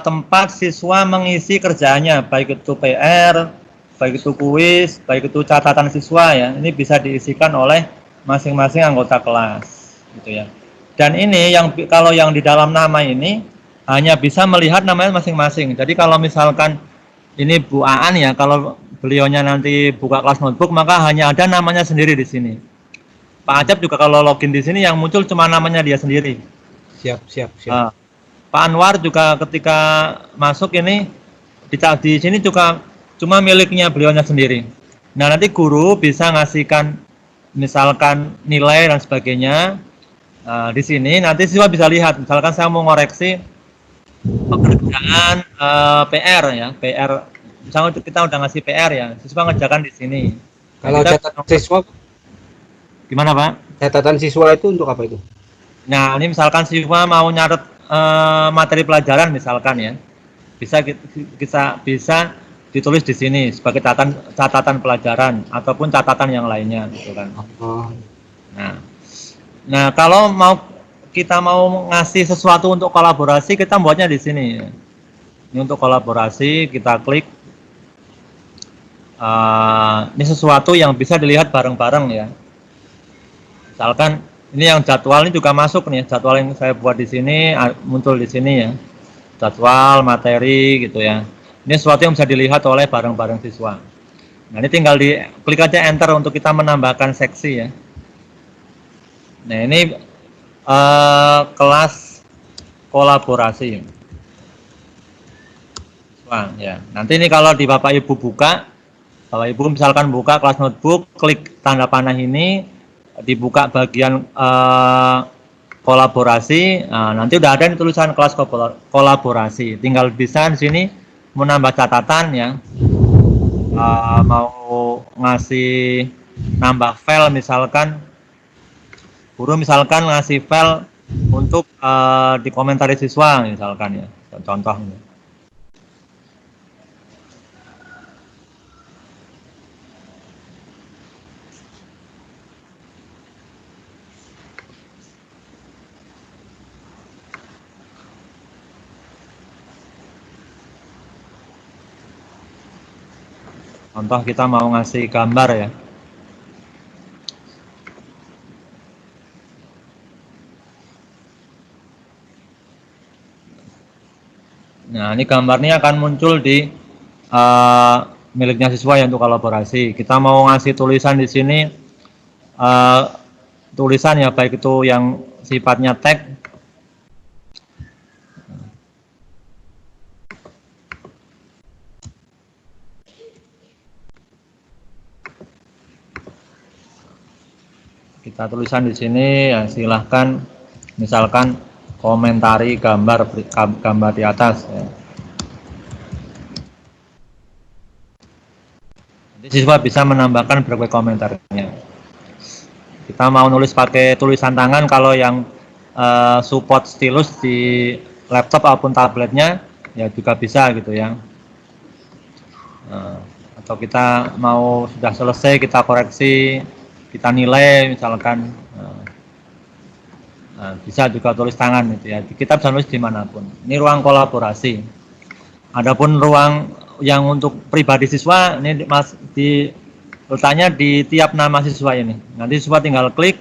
tempat siswa mengisi kerjaannya, baik itu PR, baik itu kuis, baik itu catatan siswa ya. Ini bisa diisikan oleh masing-masing anggota kelas, gitu ya. Dan ini yang kalau yang di dalam nama ini hanya bisa melihat namanya masing-masing. Jadi kalau misalkan ini Bu Aan ya, kalau beliaunya nanti buka kelas notebook maka hanya ada namanya sendiri di sini. Pak Acep juga kalau login di sini yang muncul cuma namanya dia sendiri. Siap. Pak Anwar juga ketika masuk ini di sini juga cuma miliknya beliaunya sendiri. Nah, nanti guru bisa ngasihkan misalkan nilai dan sebagainya. Di sini nanti siswa bisa lihat, misalkan saya mau ngoreksi pekerjaan PR ya, PR. Misalnya kita udah ngasih PR ya, siswa ngerjakan di sini. Kalau catatan siswa, gimana Pak? catatan siswa itu untuk apa itu? Nah, ini misalkan siswa mau nyatet materi pelajaran misalkan ya, bisa ditulis di sini sebagai catatan pelajaran ataupun catatan yang lainnya, gitu kan. Nah, kalau kita mau ngasih sesuatu untuk kolaborasi, kita buatnya di sini. Ini untuk kolaborasi, kita klik. Ini sesuatu yang bisa dilihat bareng-bareng ya. Misalkan ini yang jadwal ini juga masuk nih, jadwal yang saya buat di sini muncul di sini ya. Jadwal, materi gitu ya. Ini sesuatu yang bisa dilihat oleh bareng-bareng siswa. Nah, ini tinggal klik aja enter untuk kita menambahkan seksi ya. Nah, ini kelas kolaborasi. Wah, ya. Nanti ini kalau di Bapak Ibu buka, Bapak Ibu misalkan buka kelas notebook, klik tanda panah ini, dibuka bagian kolaborasi, nanti udah ada tulisan kelas kolaborasi. Tinggal bisa di sini menambah catatan ya, mau ngasih nambah file misalkan, guru misalkan ngasih file untuk dikomentari siswa misalkan ya, contohnya. Contoh kita mau ngasih gambar ya. Nah, ini gambarnya akan muncul di miliknya siswa yang untuk kolaborasi. Kita mau ngasih tulisan di sini, tulisan ya, baik itu yang sifatnya tag. Kita tulisan di sini ya, silahkan misalkan komentari gambar di atas ya. Nanti siswa bisa menambahkan berbagai komentarnya. Kita mau nulis pakai tulisan tangan, kalau yang support stylus di laptop ataupun tabletnya ya juga bisa gitu ya. Atau kita mau sudah selesai kita koreksi, kita nilai misalkan, bisa juga tulis tangan gitu ya. Kita bisa nulis dimanapun. Ini ruang kolaborasi. Adapun ruang yang untuk pribadi siswa ini letaknya di tiap nama siswa ini. Nanti siswa tinggal klik.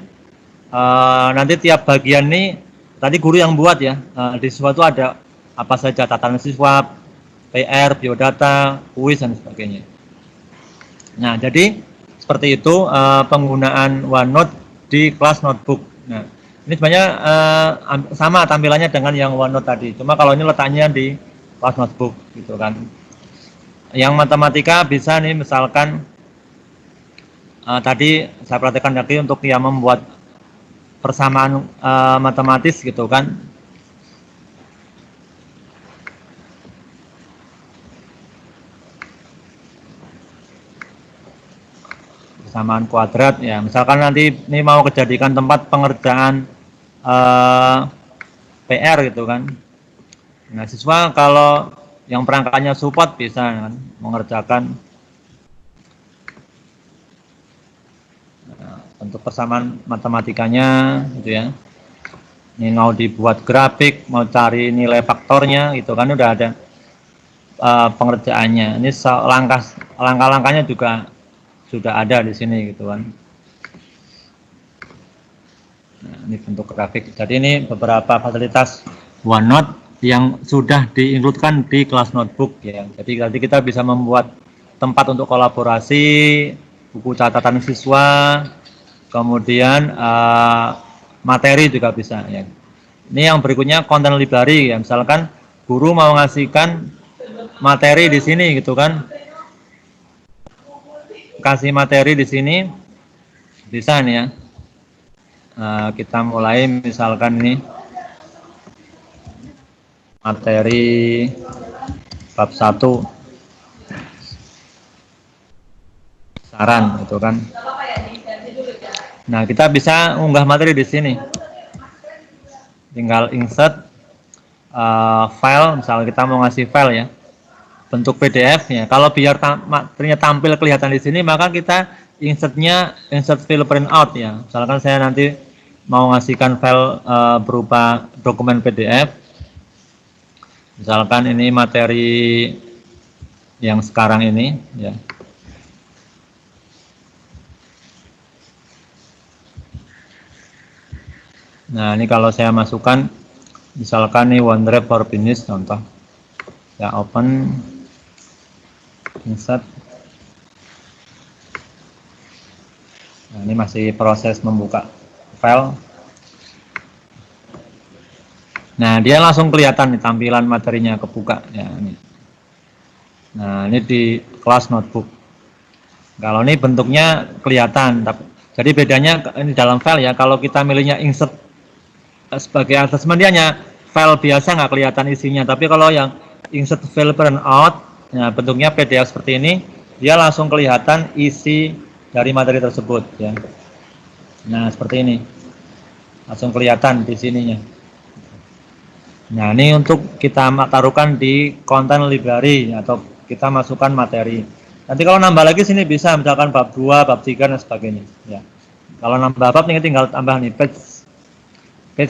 Nanti tiap bagian ini tadi guru yang buat ya. Di siswa itu ada apa saja, catatan siswa, PR, biodata, kuis dan sebagainya. Nah, jadi seperti itu penggunaan OneNote di kelas notebook. Nah, ini sebenarnya sama tampilannya dengan yang OneNote tadi, cuma kalau ini letaknya di kelas notebook gitu kan. Yang matematika bisa nih misalkan tadi saya perhatikan tadi untuk yang membuat persamaan matematis gitu kan. persamaan kuadrat ya. Misalkan nanti ini mau kejadikan tempat pengerjaan PR gitu kan. Nah, siswa kalau yang perangkatnya support bisa kan mengerjakan untuk persamaan matematikanya gitu ya. Ini mau dibuat grafik, mau cari nilai faktornya gitu kan udah ada pengerjaannya. Ini langkah-langkahnya juga sudah ada di sini gitu kan. Nah, ini bentuk grafik. Jadi ini beberapa fasilitas OneNote yang sudah diinkludkan di kelas notebook ya. Jadi nanti kita bisa membuat tempat untuk kolaborasi, buku catatan siswa, kemudian materi juga bisa ya. Ini yang berikutnya content library ya. Misalkan guru mau ngasihkan materi di sini gitu kan. Kasih materi di sini bisa nih ya. Kita mulai misalkan ini materi bab 1 saran gitu kan. Nah, kita bisa unggah materi di sini. Tinggal insert file, misalnya kita mau ngasih file ya. Bentuk PDF ya. Kalau biar materinya tampil kelihatan di sini, maka kita insert file printout ya. Misalkan saya nanti mau ngasihkan file berupa dokumen PDF. Misalkan ini materi yang sekarang ini ya. Nah, ini kalau saya masukkan misalkan nih OneDrive for Business contoh. Ya, open insert. Nah, ini masih proses membuka file. Nah, dia langsung kelihatan nih tampilan materinya kebuka ya ini. Nah, ini di kelas notebook. Kalau ini bentuknya kelihatan, jadi bedanya ini dalam file ya. Kalau kita milihnya insert sebagai attachment, dia hanya file biasa nggak kelihatan isinya. Tapi kalau yang insert file printout, ya bentuknya PDF seperti ini, dia langsung kelihatan isi dari materi tersebut ya. Nah, seperti ini, langsung kelihatan di sininya. Nah, ini untuk kita taruhkan di content library atau kita masukkan materi. Nanti kalau nambah lagi sini bisa, misalkan bab 2, bab 3 dan sebagainya ya. Kalau nambah bab ini tinggal tambah nih page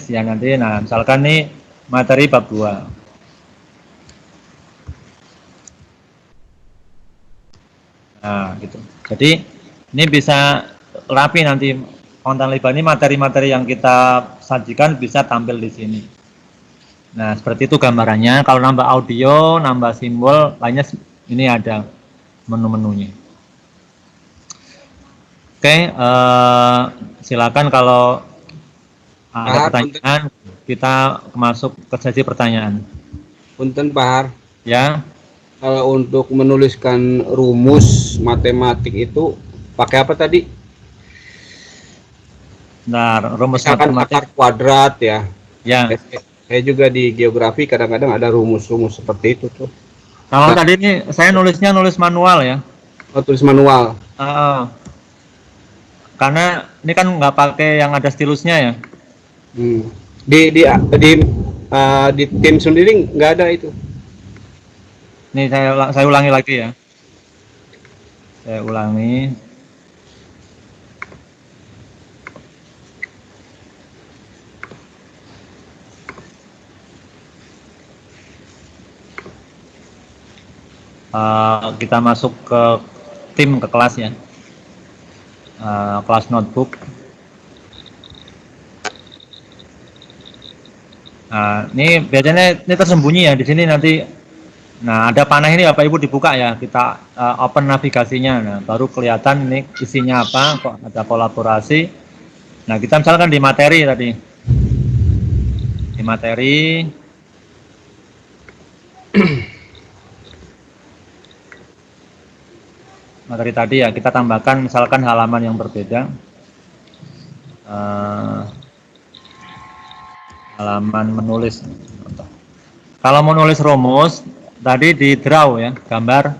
ya nanti. Nah, misalkan nih materi bab 2. Nah, gitu. Jadi ini bisa rapi nanti konten library ini, materi-materi yang kita sajikan bisa tampil di sini. Nah, seperti itu gambarannya. Kalau nambah audio, nambah simbol, lainnya ini ada menu-menunya. Oke, silakan kalau ada pertanyaan, kita masuk ke sesi pertanyaan. Punten Pak Har, Ya, kalau untuk menuliskan rumus matematik itu pakai apa tadi? nah rumus Misalkan matematik. akar kuadrat ya. Ya, Saya juga di geografi kadang-kadang ada rumus-rumus seperti itu tuh. kalau tadi ini saya nulis manual ya. Oh, tulis manual. Karena ini kan nggak pakai yang ada stilusnya ya. Di tim sendiri nggak ada itu. Nih saya ulangi lagi ya. Saya ulangi. Kita masuk ke tim, ke kelas ya. Kelas notebook. Nah, ini biasanya ini tersembunyi ya di sini nanti. Nah, ada panah ini Bapak Ibu dibuka ya. Kita open navigasinya. Nah, baru kelihatan nih isinya apa. Kok ada kolaborasi. Nah, kita misalkan di materi tadi. Di materi. Materi tadi ya, kita tambahkan misalkan halaman yang berbeda. Halaman menulis. Kalau menulis rumus tadi di draw ya, gambar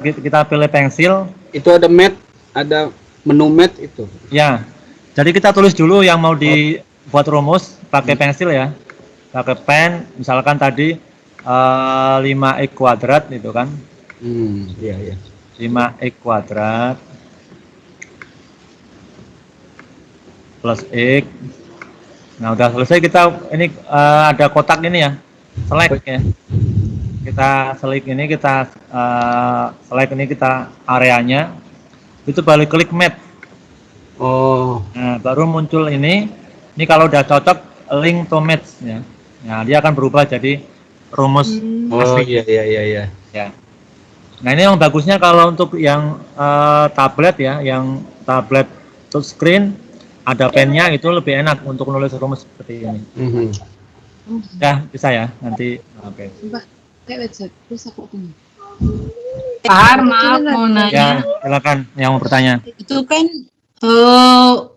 kita pilih pensil. Itu ada mat ada menu mat itu. Ya, jadi kita tulis dulu yang mau dibuat rumus pakai pensil ya, pakai pen. Misalkan tadi 5x kuadrat itu kan, Iya, iya. 5x kuadrat plus x. Nah udah selesai kita ini ada kotak ini ya, select ya. Kita select ini, kita select ini, kita areanya itu balik klik mat. Oh, Nah, baru muncul ini kalau udah cocok link to match ya. Nah, dia akan berubah jadi rumus oh asli iya, iya, iya, iya. ya. Nah, ini yang bagusnya kalau untuk yang tablet ya, yang tablet touchscreen ada pennya itu lebih enak untuk nulis rumus seperti ini. Ya, bisa ya nanti. Oke. Pak Har, maaf mau Ya, nanya. silakan yang mau bertanya. Itu kan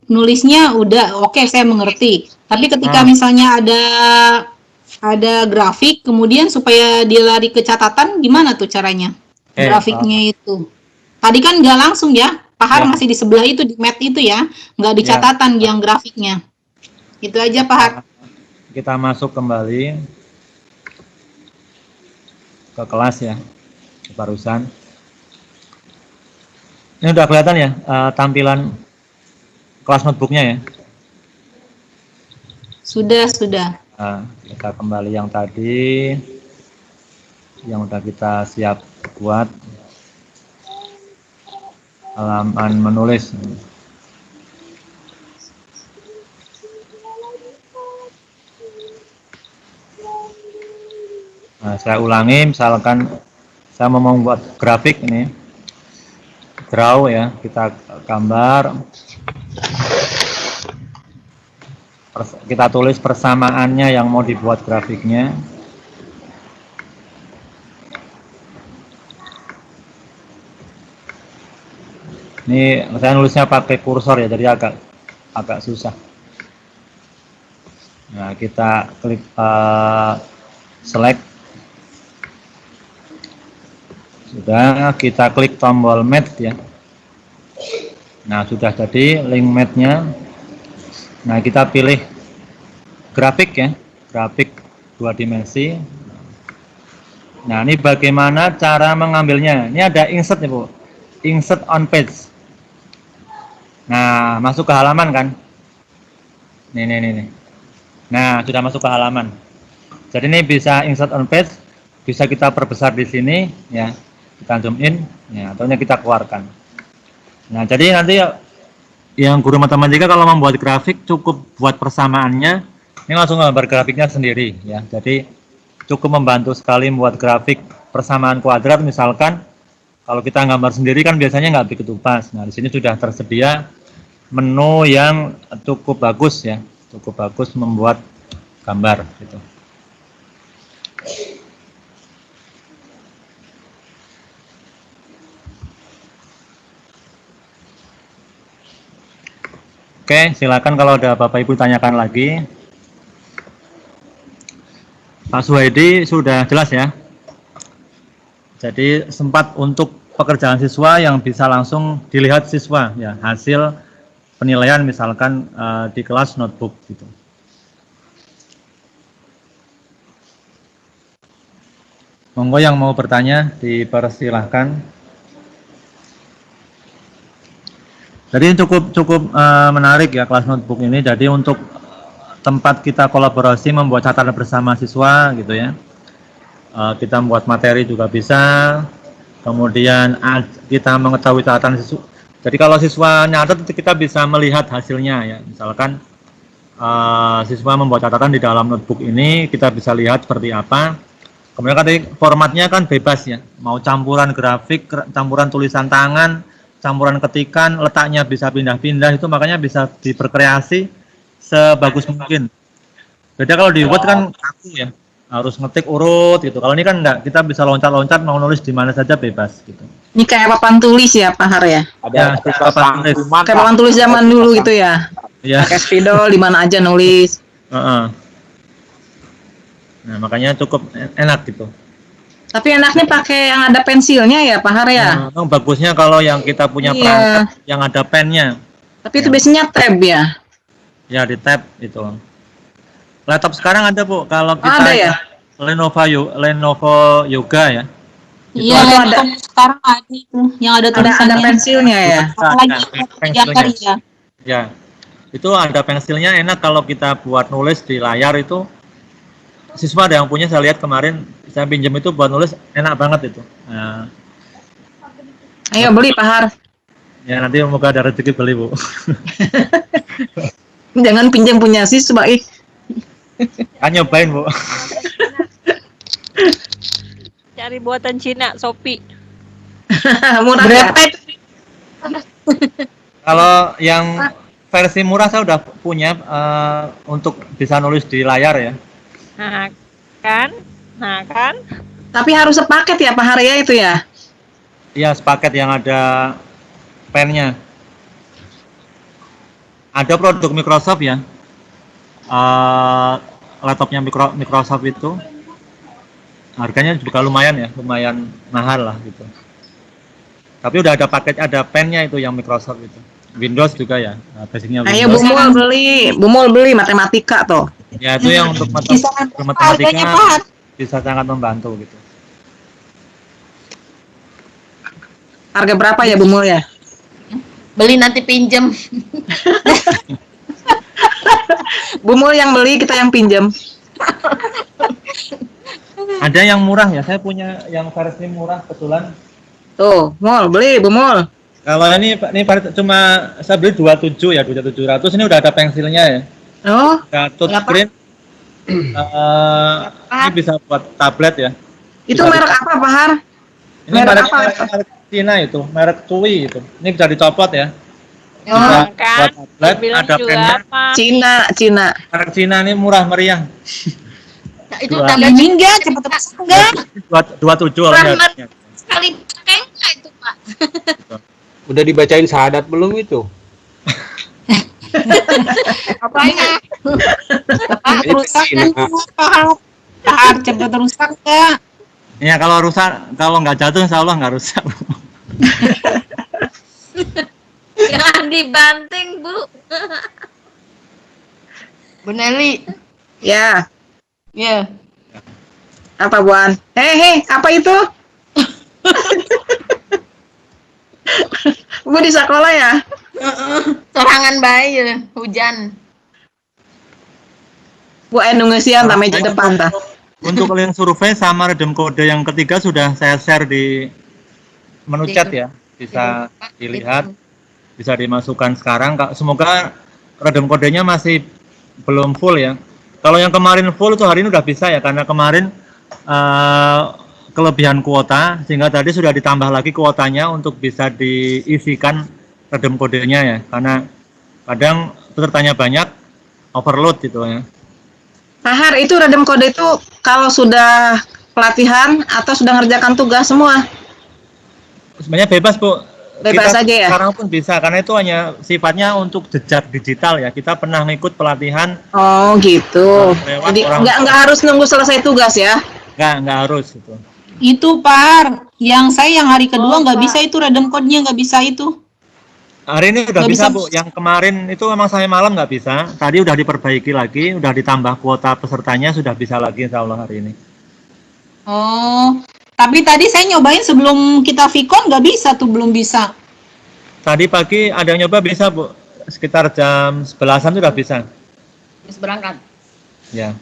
nulisnya udah oke, saya mengerti. Tapi ketika misalnya ada grafik, kemudian supaya dia lari ke catatan, gimana tuh caranya? Grafiknya itu. Tadi kan nggak langsung ya, Pak Har masih di sebelah itu, di mat itu ya, nggak di catatan yang grafiknya. Itu aja Pak Har. Kita masuk kembali ke kelas ya, barusan. Ini udah kelihatan ya tampilan kelas notebooknya ya. Sudah. Nah, kita kembali yang tadi, yang udah kita siap buat halaman menulis. Nah, saya ulangi, misalkan saya mau membuat grafik ini, draw ya, kita gambar, kita tulis persamaannya yang mau dibuat grafiknya. Ini saya nulisnya pakai kursor ya, jadi agak susah. Nah, kita klik select. Sudah, kita klik tombol mat ya. Nah, sudah jadi link matnya. Nah, kita pilih grafik ya, grafik 2 dimensi. Nah, ini bagaimana cara mengambilnya. Ini ada insert nih Bu, insert on page. Nah, masuk ke halaman kan. Nih. Nah, sudah masuk ke halaman. Jadi ini bisa insert on page, bisa kita perbesar di sini ya. Kita zoom in ya, atau kita keluarkan. Nah, jadi nanti yang guru matematika kalau membuat grafik cukup buat persamaannya, ini langsung gambar grafiknya sendiri ya. Jadi cukup membantu sekali membuat grafik persamaan kuadrat. Misalkan kalau kita gambar sendiri kan biasanya nggak begitu pas. Nah, di sini sudah tersedia menu yang cukup bagus ya, cukup bagus membuat gambar gitu. Oke, silakan kalau ada Bapak Ibu tanyakan lagi. Pak Suhaidi sudah jelas ya. Jadi sempat untuk pekerjaan siswa yang bisa langsung dilihat siswa ya, hasil penilaian misalkan di kelas notebook gitu. Monggo yang mau bertanya dipersilahkan. Jadi cukup menarik ya kelas notebook ini. Jadi untuk tempat kita kolaborasi membuat catatan bersama siswa gitu ya. Kita membuat materi juga bisa. Kemudian kita mengetahui catatan siswa. Jadi kalau siswa nyatet kita bisa melihat hasilnya ya. Misalkan siswa membuat catatan di dalam notebook ini, kita bisa lihat seperti apa. Kemudian kan formatnya kan bebas ya. Mau campuran grafik, campuran tulisan tangan, campuran ketikan, letaknya bisa pindah-pindah, itu makanya bisa diperkreasi sebagus mungkin. Beda kalau di Word kan kaku ya, harus ngetik urut gitu. Kalau ini kan enggak, kita bisa loncat-loncat, mau nulis di mana saja bebas gitu. Ini kayak papan tulis ya Pak Har ya? Ada papan tulis. Kayak papan tulis zaman dulu gitu ya? Ya. Pakai spidol di mana aja nulis. Nah, makanya cukup enak gitu. Tapi enaknya pakai yang ada pensilnya ya, Pak Har ya. Memang bagusnya kalau yang kita punya Iya. perangkat yang ada pennya. Tapi itu biasanya tab ya. Ya di tab itu. Laptop sekarang ada Bu, kalau kita Ada ya? Lenovo Yoga ya. Iya, ada. laptop sekarang ada itu yang ada Ada tulisannya. pensilnya ya. Apalagi Pensilnya. ya. Ya, itu ada pensilnya enak kalau kita buat nulis di layar itu. Siswa ada yang punya, saya lihat kemarin saya pinjam itu buat nulis enak banget itu. Nah, Ayo beli Pak Har. ya nanti semoga ada rezeki beli Bu. Jangan pinjam punya siswa ih. Kan nyobain Bu. Cari buatan Cina, Shopee. Murah ya. Berapa itu? Kalau yang versi murah saya udah punya untuk bisa nulis di layar ya. Nah kan. Tapi harus sepaket ya Pak Har ya itu ya. Iya, sepaket yang ada pennya. Ada produk Microsoft ya. Laptopnya Microsoft itu harganya juga lumayan ya, lumayan mahal lah gitu. Tapi udah ada paket, ada pennya itu yang Microsoft itu. Windows juga ya, basicnya Ayo Windows. Bumul beli matematika tuh. Ya itu yang untuk Harganya, matematika Pak. bisa sangat membantu gitu. Harga berapa ya Bumul ya? Beli nanti pinjem. Bumul yang beli, kita yang pinjam. Ada yang murah ya, saya punya yang versi murah kebetulan. Tuh, Mul, beli Bumul. Kalau ini cuma saya beli 27 ya, 2700. Ini udah ada pensilnya ya. Oh, Ada touchscreen. Ini bisa buat tablet ya. itu Bisa merek apa Pak Har? Ini Merek merek, apa? merek Cina itu, merek Cui itu. Ini bisa dicopot ya. Oh, Bisa kan? buat tablet, Bilang ada juga pennya. apa? Cina. Merek Cina ini murah meriah. Nah, itu Dua. tablet Ini enggak, cepet rusak enggak? 27 orangnya. sekali pakai enggak itu Pak? Udah dibacain syahadat belum itu? Apanya? Rusak kan? Cina. Pak, cepet rusak enggak? Ya kalau rusak, kalau nggak jatuh insya Allah nggak rusak. Jangan dibanting, Bu. Bu Nelly. Ya, Ya. apa Buan? Hei, apa itu? Bu di sekolah ya? Sorangan bayi ya, hujan. Bu Endonesian tak meja depan tak. Untuk link survei sama redeem kode yang ketiga sudah saya share di menu chat ya. Bisa dilihat, bisa dimasukkan sekarang. Semoga redeem kodenya masih belum full ya. Kalau yang kemarin full tuh hari ini udah bisa ya, karena kemarin kelebihan kuota, sehingga tadi sudah ditambah lagi kuotanya untuk bisa diisikan redeem kodenya ya. Karena kadang pesertanya banyak, overload gitu ya. Pak Har, itu redeem kode itu kalau sudah pelatihan atau sudah ngerjakan tugas semua? Sebenarnya bebas Bu. Bebas Kita aja ya? sekarang pun bisa, karena itu hanya sifatnya untuk jejak digital ya. Kita pernah ngikut pelatihan, Oh gitu. Lewat Jadi orang nggak harus nunggu selesai tugas ya? nggak harus gitu. Itu Pak, yang saya yang hari kedua nggak bisa itu redeem code-nya nggak bisa itu. Hari ini udah Nggak bisa bisa. Bu. Yang kemarin itu memang sampai malam nggak bisa. Tadi udah diperbaiki lagi, udah ditambah kuota pesertanya, sudah bisa lagi insya Allah hari ini. Oh, tapi tadi saya nyobain sebelum kita Vicon nggak bisa tuh, belum bisa. Tadi pagi ada yang nyoba bisa Bu. Sekitar jam 11-an sudah bisa. Terus berangkat. Ya.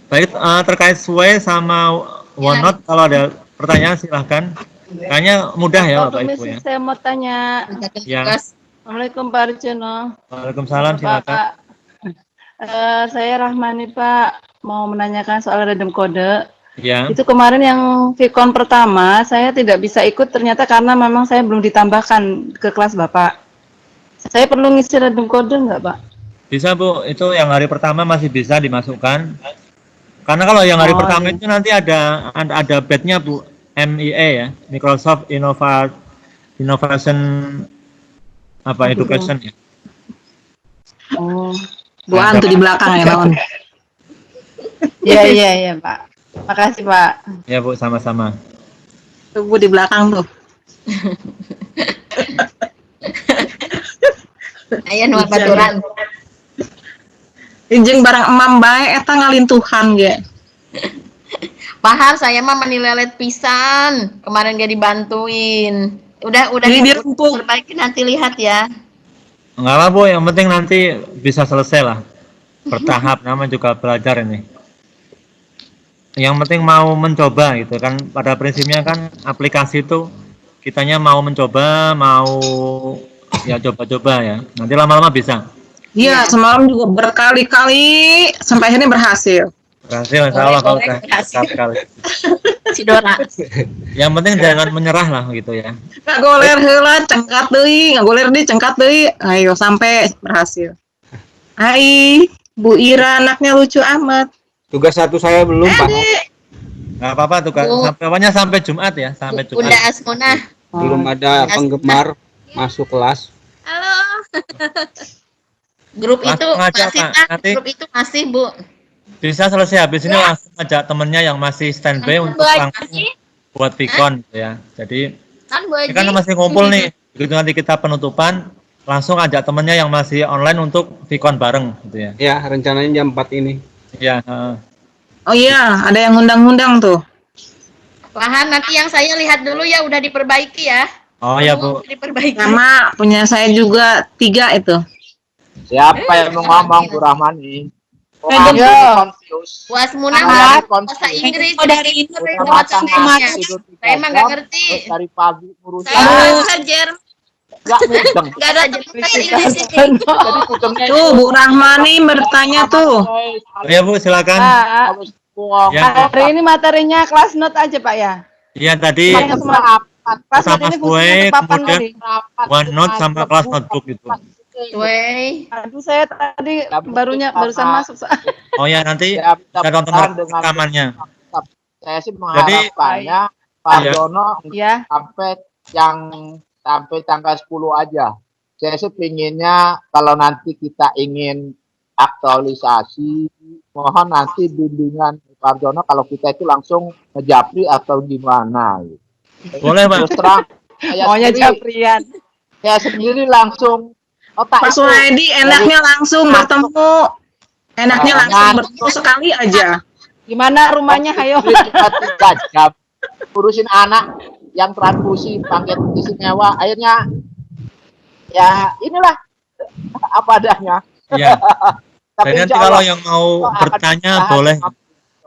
Baik, terkait SWE sama OneNote, kalau ada pertanyaan silahkan. Kayaknya mudah ya Bapak Ibu ya. Saya mau tanya. Ya. Assalamualaikum Pak Arjono. Waalaikumsalam, silakan. Pak. Saya Rahmani Pak, mau menanyakan soal redeem kode. Ya. Itu kemarin yang Vicon pertama, saya tidak bisa ikut ternyata karena memang saya belum ditambahkan ke kelas Bapak. Saya perlu ngisi redeem kode nggak Pak? Bisa Bu, itu yang hari pertama masih bisa dimasukkan. Karena kalau yang hari pertama itu nanti ada badge-nya Bu, MIE ya, Microsoft Innovation Education ya. Oh, Buan tuh di belakang ya, Lawan. iya Pak. Makasih, Pak. Ya Bu, sama-sama. Tuh, Bu, di belakang tuh. Aya nu baturan. Injing barang emam bae eta ngalintuhan ge. Paham, saya mah menilelet pisan. Kemarin gak dibantuin. Udah Jadi dia empuk. perbaiki nanti lihat ya. Enggak apa Bu, yang penting nanti bisa selesai lah. Bertahap, namanya juga belajar ini. Yang penting mau mencoba gitu kan. Pada prinsipnya kan aplikasi itu kitanya mau mencoba, mau ya coba-coba ya. Nanti lama-lama bisa. Iya, semalam juga berkali-kali sampai akhirnya berhasil. Berhasil, insya Allah kalau Boleh, udah berhasil. sekali. Si Dora. Yang penting jangan menyerah lah gitu ya. Ngagoler heula cengkat deui, ngagoler deui cengkat deui. Ayo sampai berhasil. Hai, Bu Ira anaknya lucu amat. Tugas satu saya belum, Pak. Nggak apa-apa tuh kan. Bu. Sampai Jumat ya, sampai Jumat. Bunda Asmuna. Belum ada penggemar masuk kelas. Halo. Grup itu Langsung aja, masih, Pak. Pak. Nanti Grup itu masih, Bu. bisa selesai habis ini langsung ajak temennya yang masih standby Kan untuk Bu langsung Haji, buat Vicon gitu ya. Jadi kan Bu ini kan Haji. masih ngumpul nih. Begitu nanti kita penutupan, langsung ajak temennya yang masih online untuk Vicon bareng gitu ya. Ya, rencananya jam 4 ini. Iya. Oh iya, ada yang ngundang-ngundang tuh. Lahan nanti yang saya lihat dulu ya udah diperbaiki ya. Oh ya Bu. Diperbaiki. Sama punya saya juga 3 itu. Siapa yang mau ngomong Bu Rahmani? Ayo. Confused. Bu Asmuna Ahmad, bahasa Inggris. Oh, dari itu Udah Lewat matang semuanya. tidur 3 Saya emang nggak jam, ngerti. terus dari pagi ngurusin Saya bahasa Jerman. nggak mudeng. Nggak ada bahasa Inggris ini. Jadi mudengnya Tuh, Bu Rahmani bertanya tuh. Oh ya Bu, silakan. Pak, Habis buang. Ya. hari ini materinya kelas note aja, Pak ya. Iya tadi Pakai semua. Kelas note sama ini kue, fungsinya papan kemudian tadi. OneNote sama kelas notebook gitu. Wey. Aduh, saya tadi barusan masuk. Oh ya nanti Ya, saya tonton dengan rekamannya. saya sih mengharapkannya Pak Iya. Dono Ya, sampai tanggal 10 aja. Saya sih pinginnya kalau nanti kita ingin aktualisasi, mohon nanti bimbingan Pak Dono kalau kita itu langsung ngejapri atau gimana. Gitu. Boleh Pak. Terus terang, maunya Japrian. saya sendiri langsung otak Pak itu Suhaidi enaknya langsung bertemu. Enaknya langsung bertemu sekali aja. Gimana rumahnya, ayo? 3 jam urusin anak yang transfusi paket istimewa, akhirnya ya inilah apa adanya. Iya. Tapi Dan nanti insya kalau Allah yang mau akan bertanya berusaha.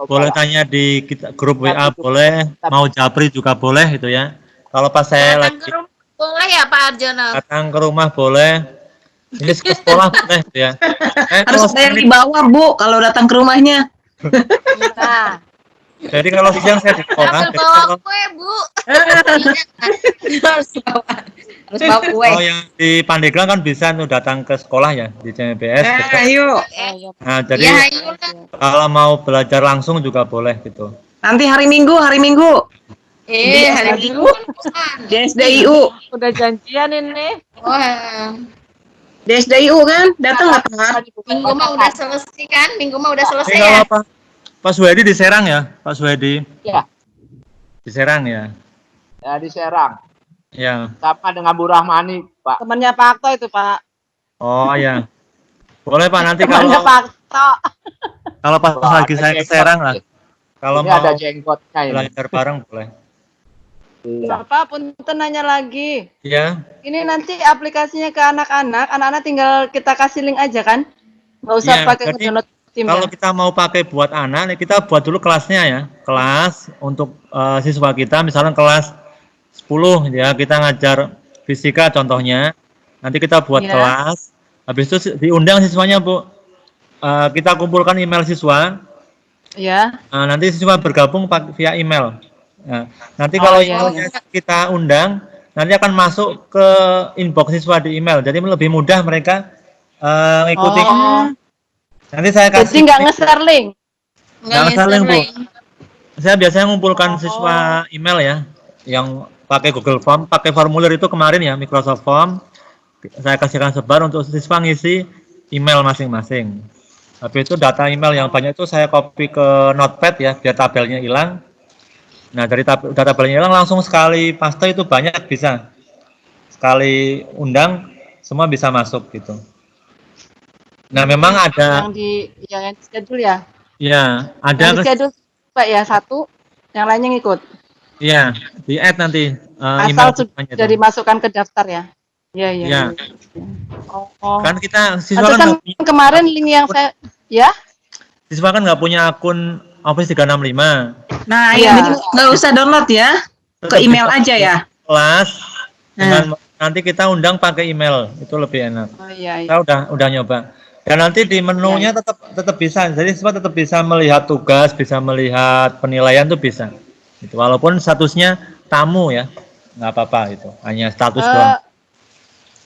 boleh tanya di grup WA boleh, mau japri juga boleh gitu ya. Kalau pas saya Datang lagi ke rumah boleh ya Pak Arjono? datang ke rumah boleh. Ini ke sekolah boleh gitu ya. Harus ada yang di bawah, Bu, kalau datang ke rumahnya. Nah, Jadi kalau siang saya di sekolah. Sambil Jadi bawa kalau kue, Bu. Harus bawa kue. kalau yang di Pandeglang kan bisa tuh datang ke sekolah ya di CMBS. gitu. Ayo. Nah, jadi Ya, ayo lah. kalau mau belajar langsung juga boleh gitu. Nanti hari Minggu. Hari Minggu kan. Di SDIU. Udah janjian ini. Wah, Di SDIU kan? Datang nggak, Pak? Minggu mah udah selesai kan? Minggu mah udah selesai Ini ya? kalau Pak Suhedi di Serang ya, Pak Suhedi. Ya. Di Serang ya. Ya di Serang Ya. sama dengan Bu Rahmani, Pak. temannya Pak Akto itu, Pak. Oh ya. Boleh Pak nanti Temannya kalau Pak Akto. kalau pas Wah, lagi ada saya ke jenggot. Serang lah. Kalau Ini mau ada jenggotnya ini. belajar bareng boleh. Iya. Bapak punten nanya lagi. Ya. Ini nanti aplikasinya ke anak-anak tinggal kita kasih link aja kan? Nggak usah Iya, pakai jadi ngedownload tim Kalau ya? kita mau pakai buat anak, nih kita buat dulu kelasnya ya. Kelas untuk siswa kita, misalnya kelas 10 ya, kita ngajar fisika contohnya. Nanti kita buat Iya. kelas. Habis itu diundang siswanya, Bu. Kita kumpulkan email siswa. Ya. Nanti siswa bergabung via email. Nah, nanti kalau iya, emailnya kita undang, nanti akan masuk ke inbox siswa di email. Jadi lebih mudah mereka ngikuti. Oh. Nanti saya Jadi kasih. nggak nge-share link. Nggak saling, Bu. Saya biasanya ngumpulkan Oh. siswa email ya, yang pakai Google Form, pakai formulir itu kemarin ya, Microsoft Form. Saya kasihkan sebar untuk siswa ngisi email masing-masing. Habis itu data email yang banyak itu saya copy ke notepad ya, biar tabelnya hilang. Nah, dari data tabelnya hilang langsung sekali paste itu banyak bisa. Sekali undang, semua bisa masuk gitu. Nah, memang ada... Yang di schedule ya? Ya, ada... Yang di schedule Pak ya, satu, yang lainnya ngikut? Iya, di add nanti Asal sudah dimasukkan ke daftar ya? Iya. Ya. Oh. Kan kita siswa kan kemarin link yang saya ya siswa kan nggak punya akun Office 365. Nah, ya nggak usah download ya, ke email aja ya. Kelas dengan nanti kita undang pakai email, itu lebih enak. Oh iya. Kita udah nyoba. Dan nanti di menunya tetap bisa. Jadi siswa tetap bisa melihat tugas, bisa melihat penilaian tuh bisa. Itu walaupun statusnya tamu ya, nggak apa-apa itu. Hanya status doang.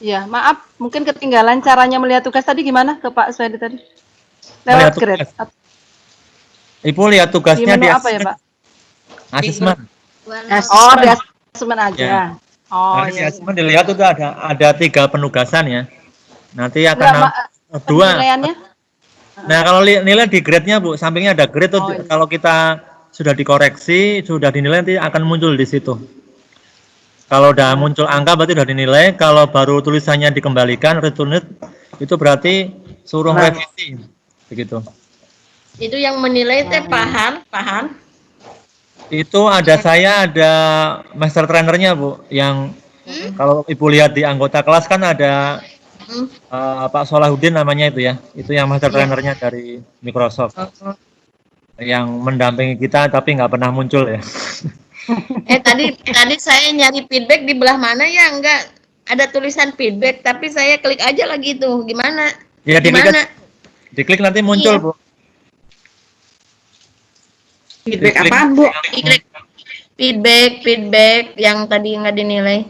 Ya, maaf, mungkin ketinggalan caranya melihat tugas tadi gimana ke Pak Swedi tadi? Lewat grade. Ibu lihat tugasnya di apa ya, Pak? Asesmen. Oh, di asesmen aja. Ya. Oh, di asesmen dilihat itu ada 3 penugasan ya. Nanti akan dua. Penilaiannya? Nah, kalau nilai di grade-nya, Bu, sampingnya ada grade tuh. Kalau kita sudah dikoreksi, sudah dinilai nanti akan muncul di situ. Kalau udah muncul angka berarti udah dinilai, kalau baru tulisannya dikembalikan returned itu berarti suruh revisi. Begitu. Itu yang menilai teh Pahan. Itu ada ada master trainernya, Bu, yang kalau Ibu lihat di anggota kelas kan ada Pak Solahuddin namanya itu ya. Itu yang master trainernya dari Microsoft. Yang mendampingi kita tapi nggak pernah muncul ya. Tadi saya nyari feedback di belah mana ya, enggak ada tulisan feedback, tapi saya klik aja lagi tuh. Gimana? Ya, diklik nanti muncul, Bu. Feedback apaan, Bu? Feedback yang tadi nggak dinilai.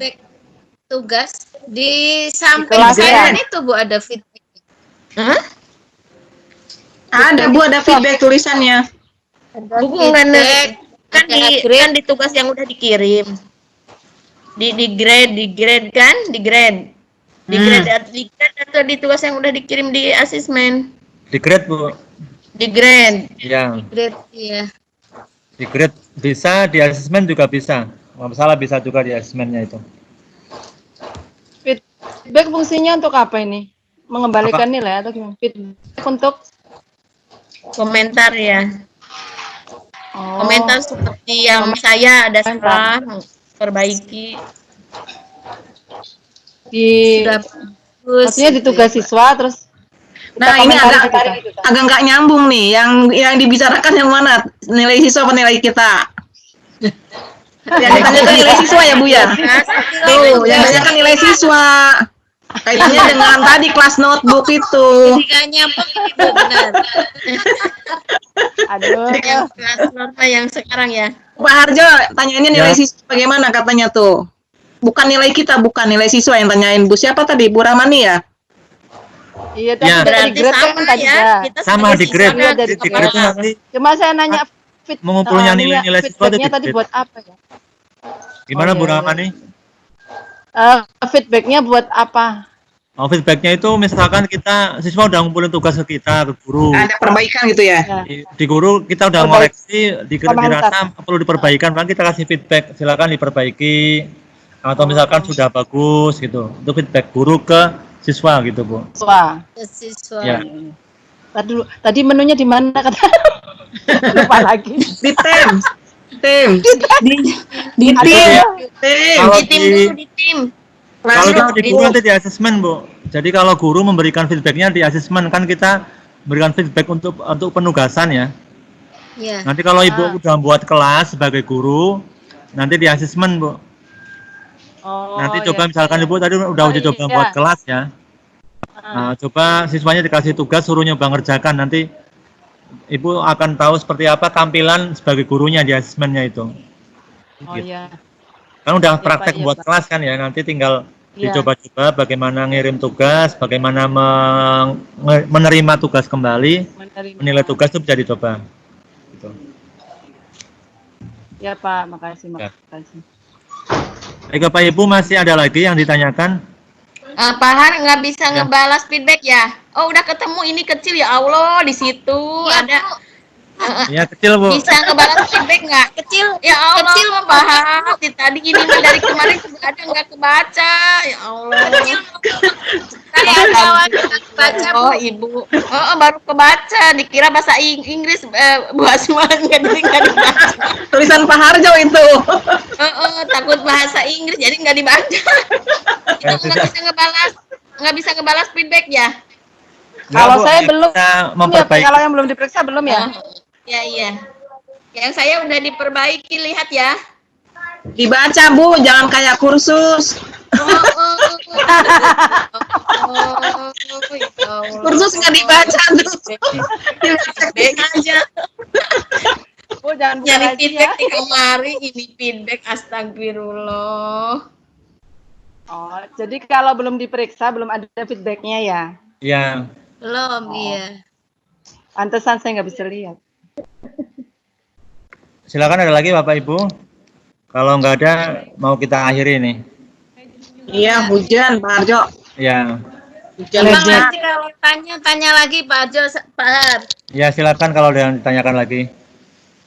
Tugas di samping saya itu, Bu, ada feedback. Ada, Bu, ada feedback tulisannya. Bukan kan di tugas yang udah dikirim. Di grade atau di tugas yang udah dikirim di asesmen. Di grade, Bu. Di grade. Iya. Di grade, iya. Di grade bisa, di asesmen juga bisa. Nggak masalah, bisa juga di asesmennya itu. Feedback fungsinya untuk apa ini? Mengembalikan nilai atau gimana? Feedback untuk komentar ya. Komentar seperti yang saya ada salah, perbaiki. Sudah bagus. Maksudnya di tugas siswa terus. Nah, ini agak nggak nyambung nih. Yang dibicarakan yang mana? Nilai siswa apa nilai kita? Yang ditanyakan nilai siswa ya, Bu ya? Tuh, yang ditanyakan nilai siswa. Kaitannya dengan tadi kelas notebook itu. Jika nyambung ini, Bu, benar. Aduh. Kelas nota yang sekarang ya. Pak Harjo, tanyainnya nilai siswa bagaimana katanya tuh? Bukan nilai kita, bukan nilai siswa yang tanyain. Bu siapa tadi? Bu Rahmani ya? Iya, tadi dari grade kan tadi ya. Sama di grade. Di grade nanti. Cuma saya nanya mengumpulnya nilai-nilai siswa tadi buat apa ya? Gimana, Bu Rahmani? Feedbacknya buat apa? Feedbacknya itu misalkan siswa udah ngumpulin tugas ke kita, ke guru. Ada perbaikan gitu ya? Di guru kita udah ngoreksi, dirasa perlu diperbaikan, kan kita kasih feedback, silakan diperbaiki. Atau misalkan sudah bagus gitu. Itu feedback guru ke siswa gitu, Bu. Siswa. Ya. Tadi menunya di mana kata? Lupa lagi. Di tim. Kalau di guru nanti di asesmen, Bu. Jadi kalau guru memberikan feedbacknya di asesmen, kan kita berikan feedback untuk penugasan ya. Yeah. Nanti kalau Ibu udah buat kelas sebagai guru, nanti di asesmen, Bu. Nanti coba misalkan Ibu tadi udah uji coba buat kelas ya. Nah, coba siswanya dikasih tugas suruh nyoba ngerjakan, nanti Ibu akan tahu seperti apa tampilan sebagai gurunya di asesmennya itu. Iya. Kan udah praktek buat kelas kan ya, nanti tinggal dicoba-coba bagaimana ngirim tugas, bagaimana menerima tugas kembali, menilai tugas itu bisa dicoba. Gitu. Ya Pak, makasih. Bapak Ibu masih ada lagi yang ditanyakan? Pak Han nggak bisa ngebalas feedback ya? Oh, udah ketemu ini kecil ya Allah di situ ada. Iya kecil Bu. Bisa ngebalas feedback nggak? Kecil. Ya Allah. Kecil membahas. Tadi ini mah dari kemarin juga ada nggak kebaca. Ya Allah. Saya jawabnya baca Bu. Oh Ibu. Oh baru kebaca. Dikira bahasa Inggris. Bu Asma nggak dibaca. Tulisan Pak Harjo itu. Takut bahasa Inggris jadi nggak dibaca. Itu nggak bisa ngebalas feedback ya? Kalau saya belum, memperbaiki. kalau yang belum diperiksa belum ya? Iya. Yang saya udah diperbaiki, lihat ya. Dibaca Bu, jangan kayak kursus. Kursus nggak dibaca tuh. Dibaca aja. Bu, jangan nyari feedback di kemari, ini feedback, astagfirullah. Oh, jadi kalau belum diperiksa belum ada feedbacknya ya? Iya. Belum, iya. Pantesan saya nggak bisa lihat. Silakan ada lagi Bapak Ibu. Kalau nggak ada, mau kita akhiri nih. Iya, hujan Pak Harjo. Ya. Hujan. Nanti kalau tanya lagi Pak Harjo, Pak Har. Ya silakan kalau ada yang ditanyakan lagi.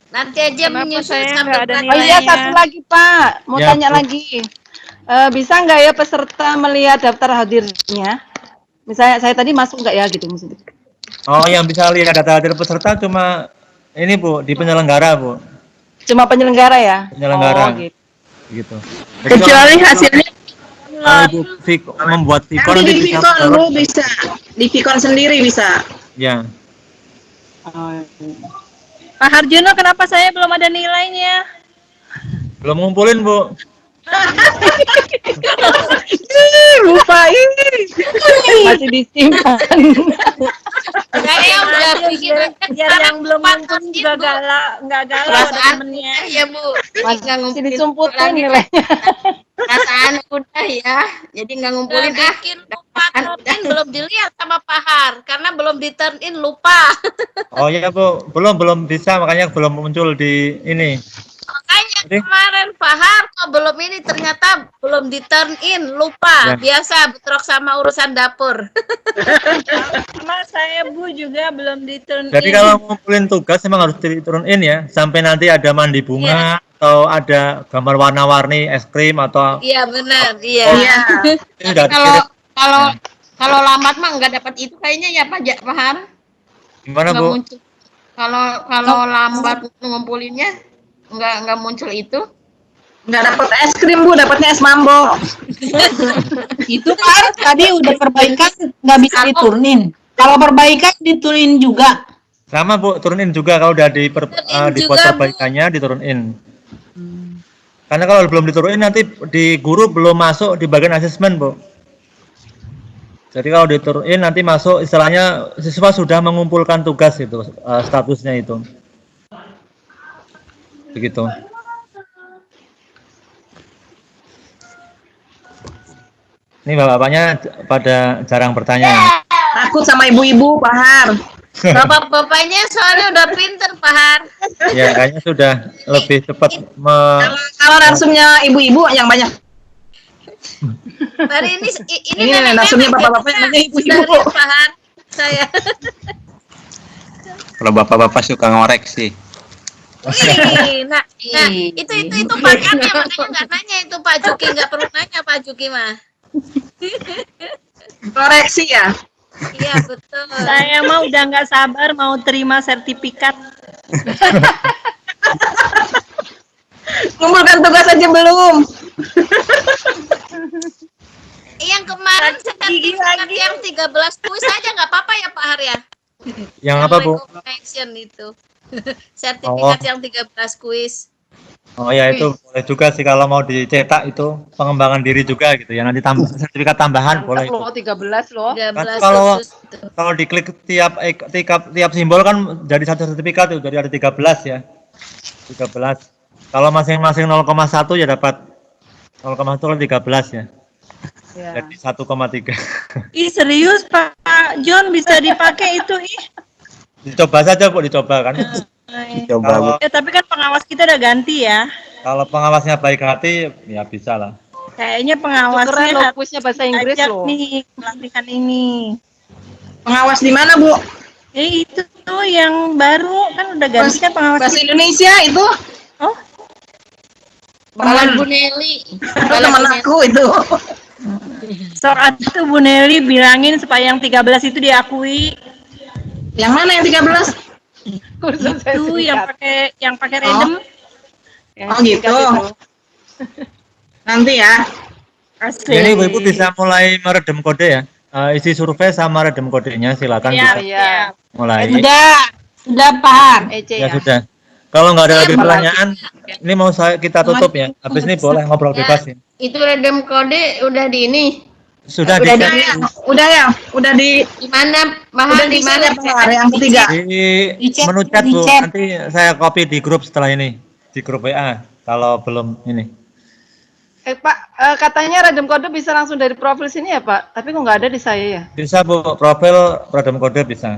Nanti aja menyusul sampai Oh iya, satu lagi Pak, mau Ya, tanya Bu. lagi. Bisa nggak ya peserta melihat daftar hadirnya? Misalnya saya tadi masuk nggak ya gitu maksudnya? Oh, yang bisa lihat data hadir peserta cuma ini Bu, di penyelenggara Bu. Cuma penyelenggara ya? Penyelenggara. Oh, gitu. Gitu. Jadi Kecuali hasilnya kalau Ibu membuat Vicon nanti nanti di bisa Vicon upload. Bu, bisa. Di Vicon sendiri bisa. Ya. Pak Harjono, kenapa saya belum ada nilainya? Belum ngumpulin Bu. Lupa ini. Masih disimpan. Saya udah bikin Biar yang belum ngumpulin juga nggak galau ada perasaan temennya. ya Bu. Masih disumputin nilainya. Perasaan udah ya. Jadi nggak ngumpulin bikin lupa turn in belum dilihat sama Pak Har karena belum di turn in lupa. Oh iya Bu, belum bisa makanya belum muncul di ini. Makanya kemarin Pak Har kok belum ini ternyata belum di turn in lupa. Ya. Biasa bentrok sama urusan dapur. Sama saya Bu juga belum di turn Jadi in. kalau ngumpulin tugas memang harus diturunin ya, sampai nanti ada mandi bunga atau ada gambar warna-warni es krim atau Iya benar, iya. ini udah Kalau lambat mah nggak dapat itu kayaknya ya Pak Har. gimana Nggak Bu? muncul. Kalau lambat ngumpulinnya nggak muncul itu. Nggak dapat es krim Bu, dapatnya es mambo. Itu kan tadi udah perbaikan nggak bisa diturunin. Kalau perbaikan diturunin juga. Sama Bu, turunin juga kalau udah dibuat juga, Bu. perbaikannya diturunin. Karena kalau belum diturunin nanti di guru belum masuk di bagian asesmen Bu. Jadi kalau diturunin nanti masuk istilahnya siswa sudah mengumpulkan tugas itu statusnya itu. Begitu. Ini bapak-bapaknya pada jarang bertanya. Takut sama ibu-ibu Pak Har. Bapak-bapaknya soalnya udah pinter Pak Har. Ya kayaknya sudah lebih cepat Kalau narsumnya ibu-ibu yang banyak. Hari ini Ini narsumnya bapak-bapak yang banyak ibu-ibu. Pak Har. Saya. Kalau bapak-bapak suka ngoreksi. Nah, itu pakatnya makanya nggak nanya itu Pak Juki, nggak perlu nanya Pak Juki mah. Koreksi ya. Iya betul. Saya mah udah nggak sabar mau terima sertifikat. Kumpulkan tugas aja belum. Yang kemarin sertifikat yang 13 kuis aja nggak apa-apa ya Pak Har ya? yang apa Bu? Connection itu. Sertifikat yang 13 kuis. Oh ya itu boleh juga sih kalau mau dicetak itu pengembangan diri juga gitu ya nanti sertifikat tambahan boleh itu. Loh, 13 loh. 13 Kan khusus. kalau diklik tiap simbol kan jadi satu sertifikat tuh jadi ada 13 ya. 13. Kalau masing-masing 0,1 ya dapat 0,1 kan 13 ya. Jadi 1,3. Ih serius Pak John bisa dipakai itu ih. Dicoba saja Bu, dicoba kan. Coba. Ya tapi kan pengawas kita udah ganti ya. Kalau pengawasnya baik hati ya bisa lah. Kayaknya Keren pengawasnya loh, kuisnya bahasa Inggris ajak loh. nih pelatihan ini. Pengawas di mana, Bu? Itu tuh yang baru kan udah ganti kan pengawas. Bahasa Indonesia itu. Oh, Balan Bu Nelly. Teman aku itu. sok atuh Bu Nelly bilangin supaya yang 13 itu diakui. Yang mana yang 13? Itu yang pakai random. Oh gitu. Nanti ya. Asik. Ini Ibu bisa mulai meredam kode ya. Isi survei sama redem kodenya, silakan Iya, bisa iya. mulai. Sudah paham. Ya sudah. Kalau nggak ada lagi pertanyaan, ini mau kita tutup ya. Habis ini boleh ngobrol bebas ya. Itu redem kode udah di ini. Sudah Udah di Di mana? Bahan di mana? yang ketiga. di menu chat Bu. Nanti saya copy di grup setelah ini, di grup WA. Kalau belum ini. Pak, katanya redem kode bisa langsung dari profil sini ya Pak, tapi kok nggak ada di saya ya? Bisa Bu, profil redem kode bisa.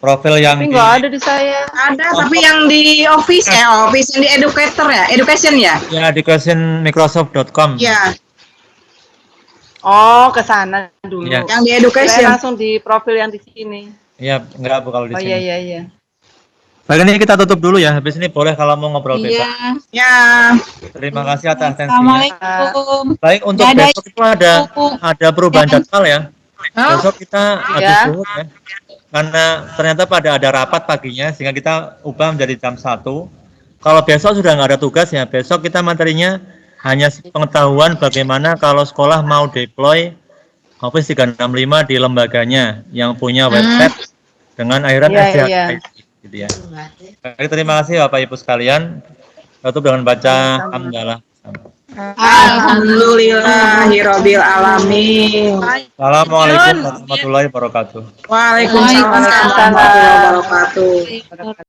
Profil yang Tapi nggak ada di saya. Ada, tapi yang di office ya, office yang di educator ya, education ya. Ya, educationmicrosoft.com. Ya, Oh, ke sana dulu. Iya. yang di Saya education. langsung di profil yang di sini. Iya, enggak Bu kalau di Oh sini. iya. Baik, ini kita tutup dulu ya. Habis ini boleh kalau mau ngobrol bebas. Iya. Ya, Terima kasih atas atensinya. Assalamualaikum. Baik, untuk Dadah, besok itu ada perubahan jadwal ya. Besok kita habis Ya. zuhur ya. Karena ternyata ada rapat paginya sehingga kita ubah menjadi jam 1. Kalau besok sudah nggak ada tugas ya. Besok kita materinya hanya pengetahuan bagaimana kalau sekolah mau deploy Office 365 di lembaganya yang punya website dengan airan SDHI gitu ya. Baik, terima kasih Bapak Ibu sekalian. Tutup dengan baca hamdalah. alhamdulillahirobbil alamin. Assalamualaikum warahmatullahi wabarakatuh. Waalaikumsalam warahmatullahi wabarakatuh.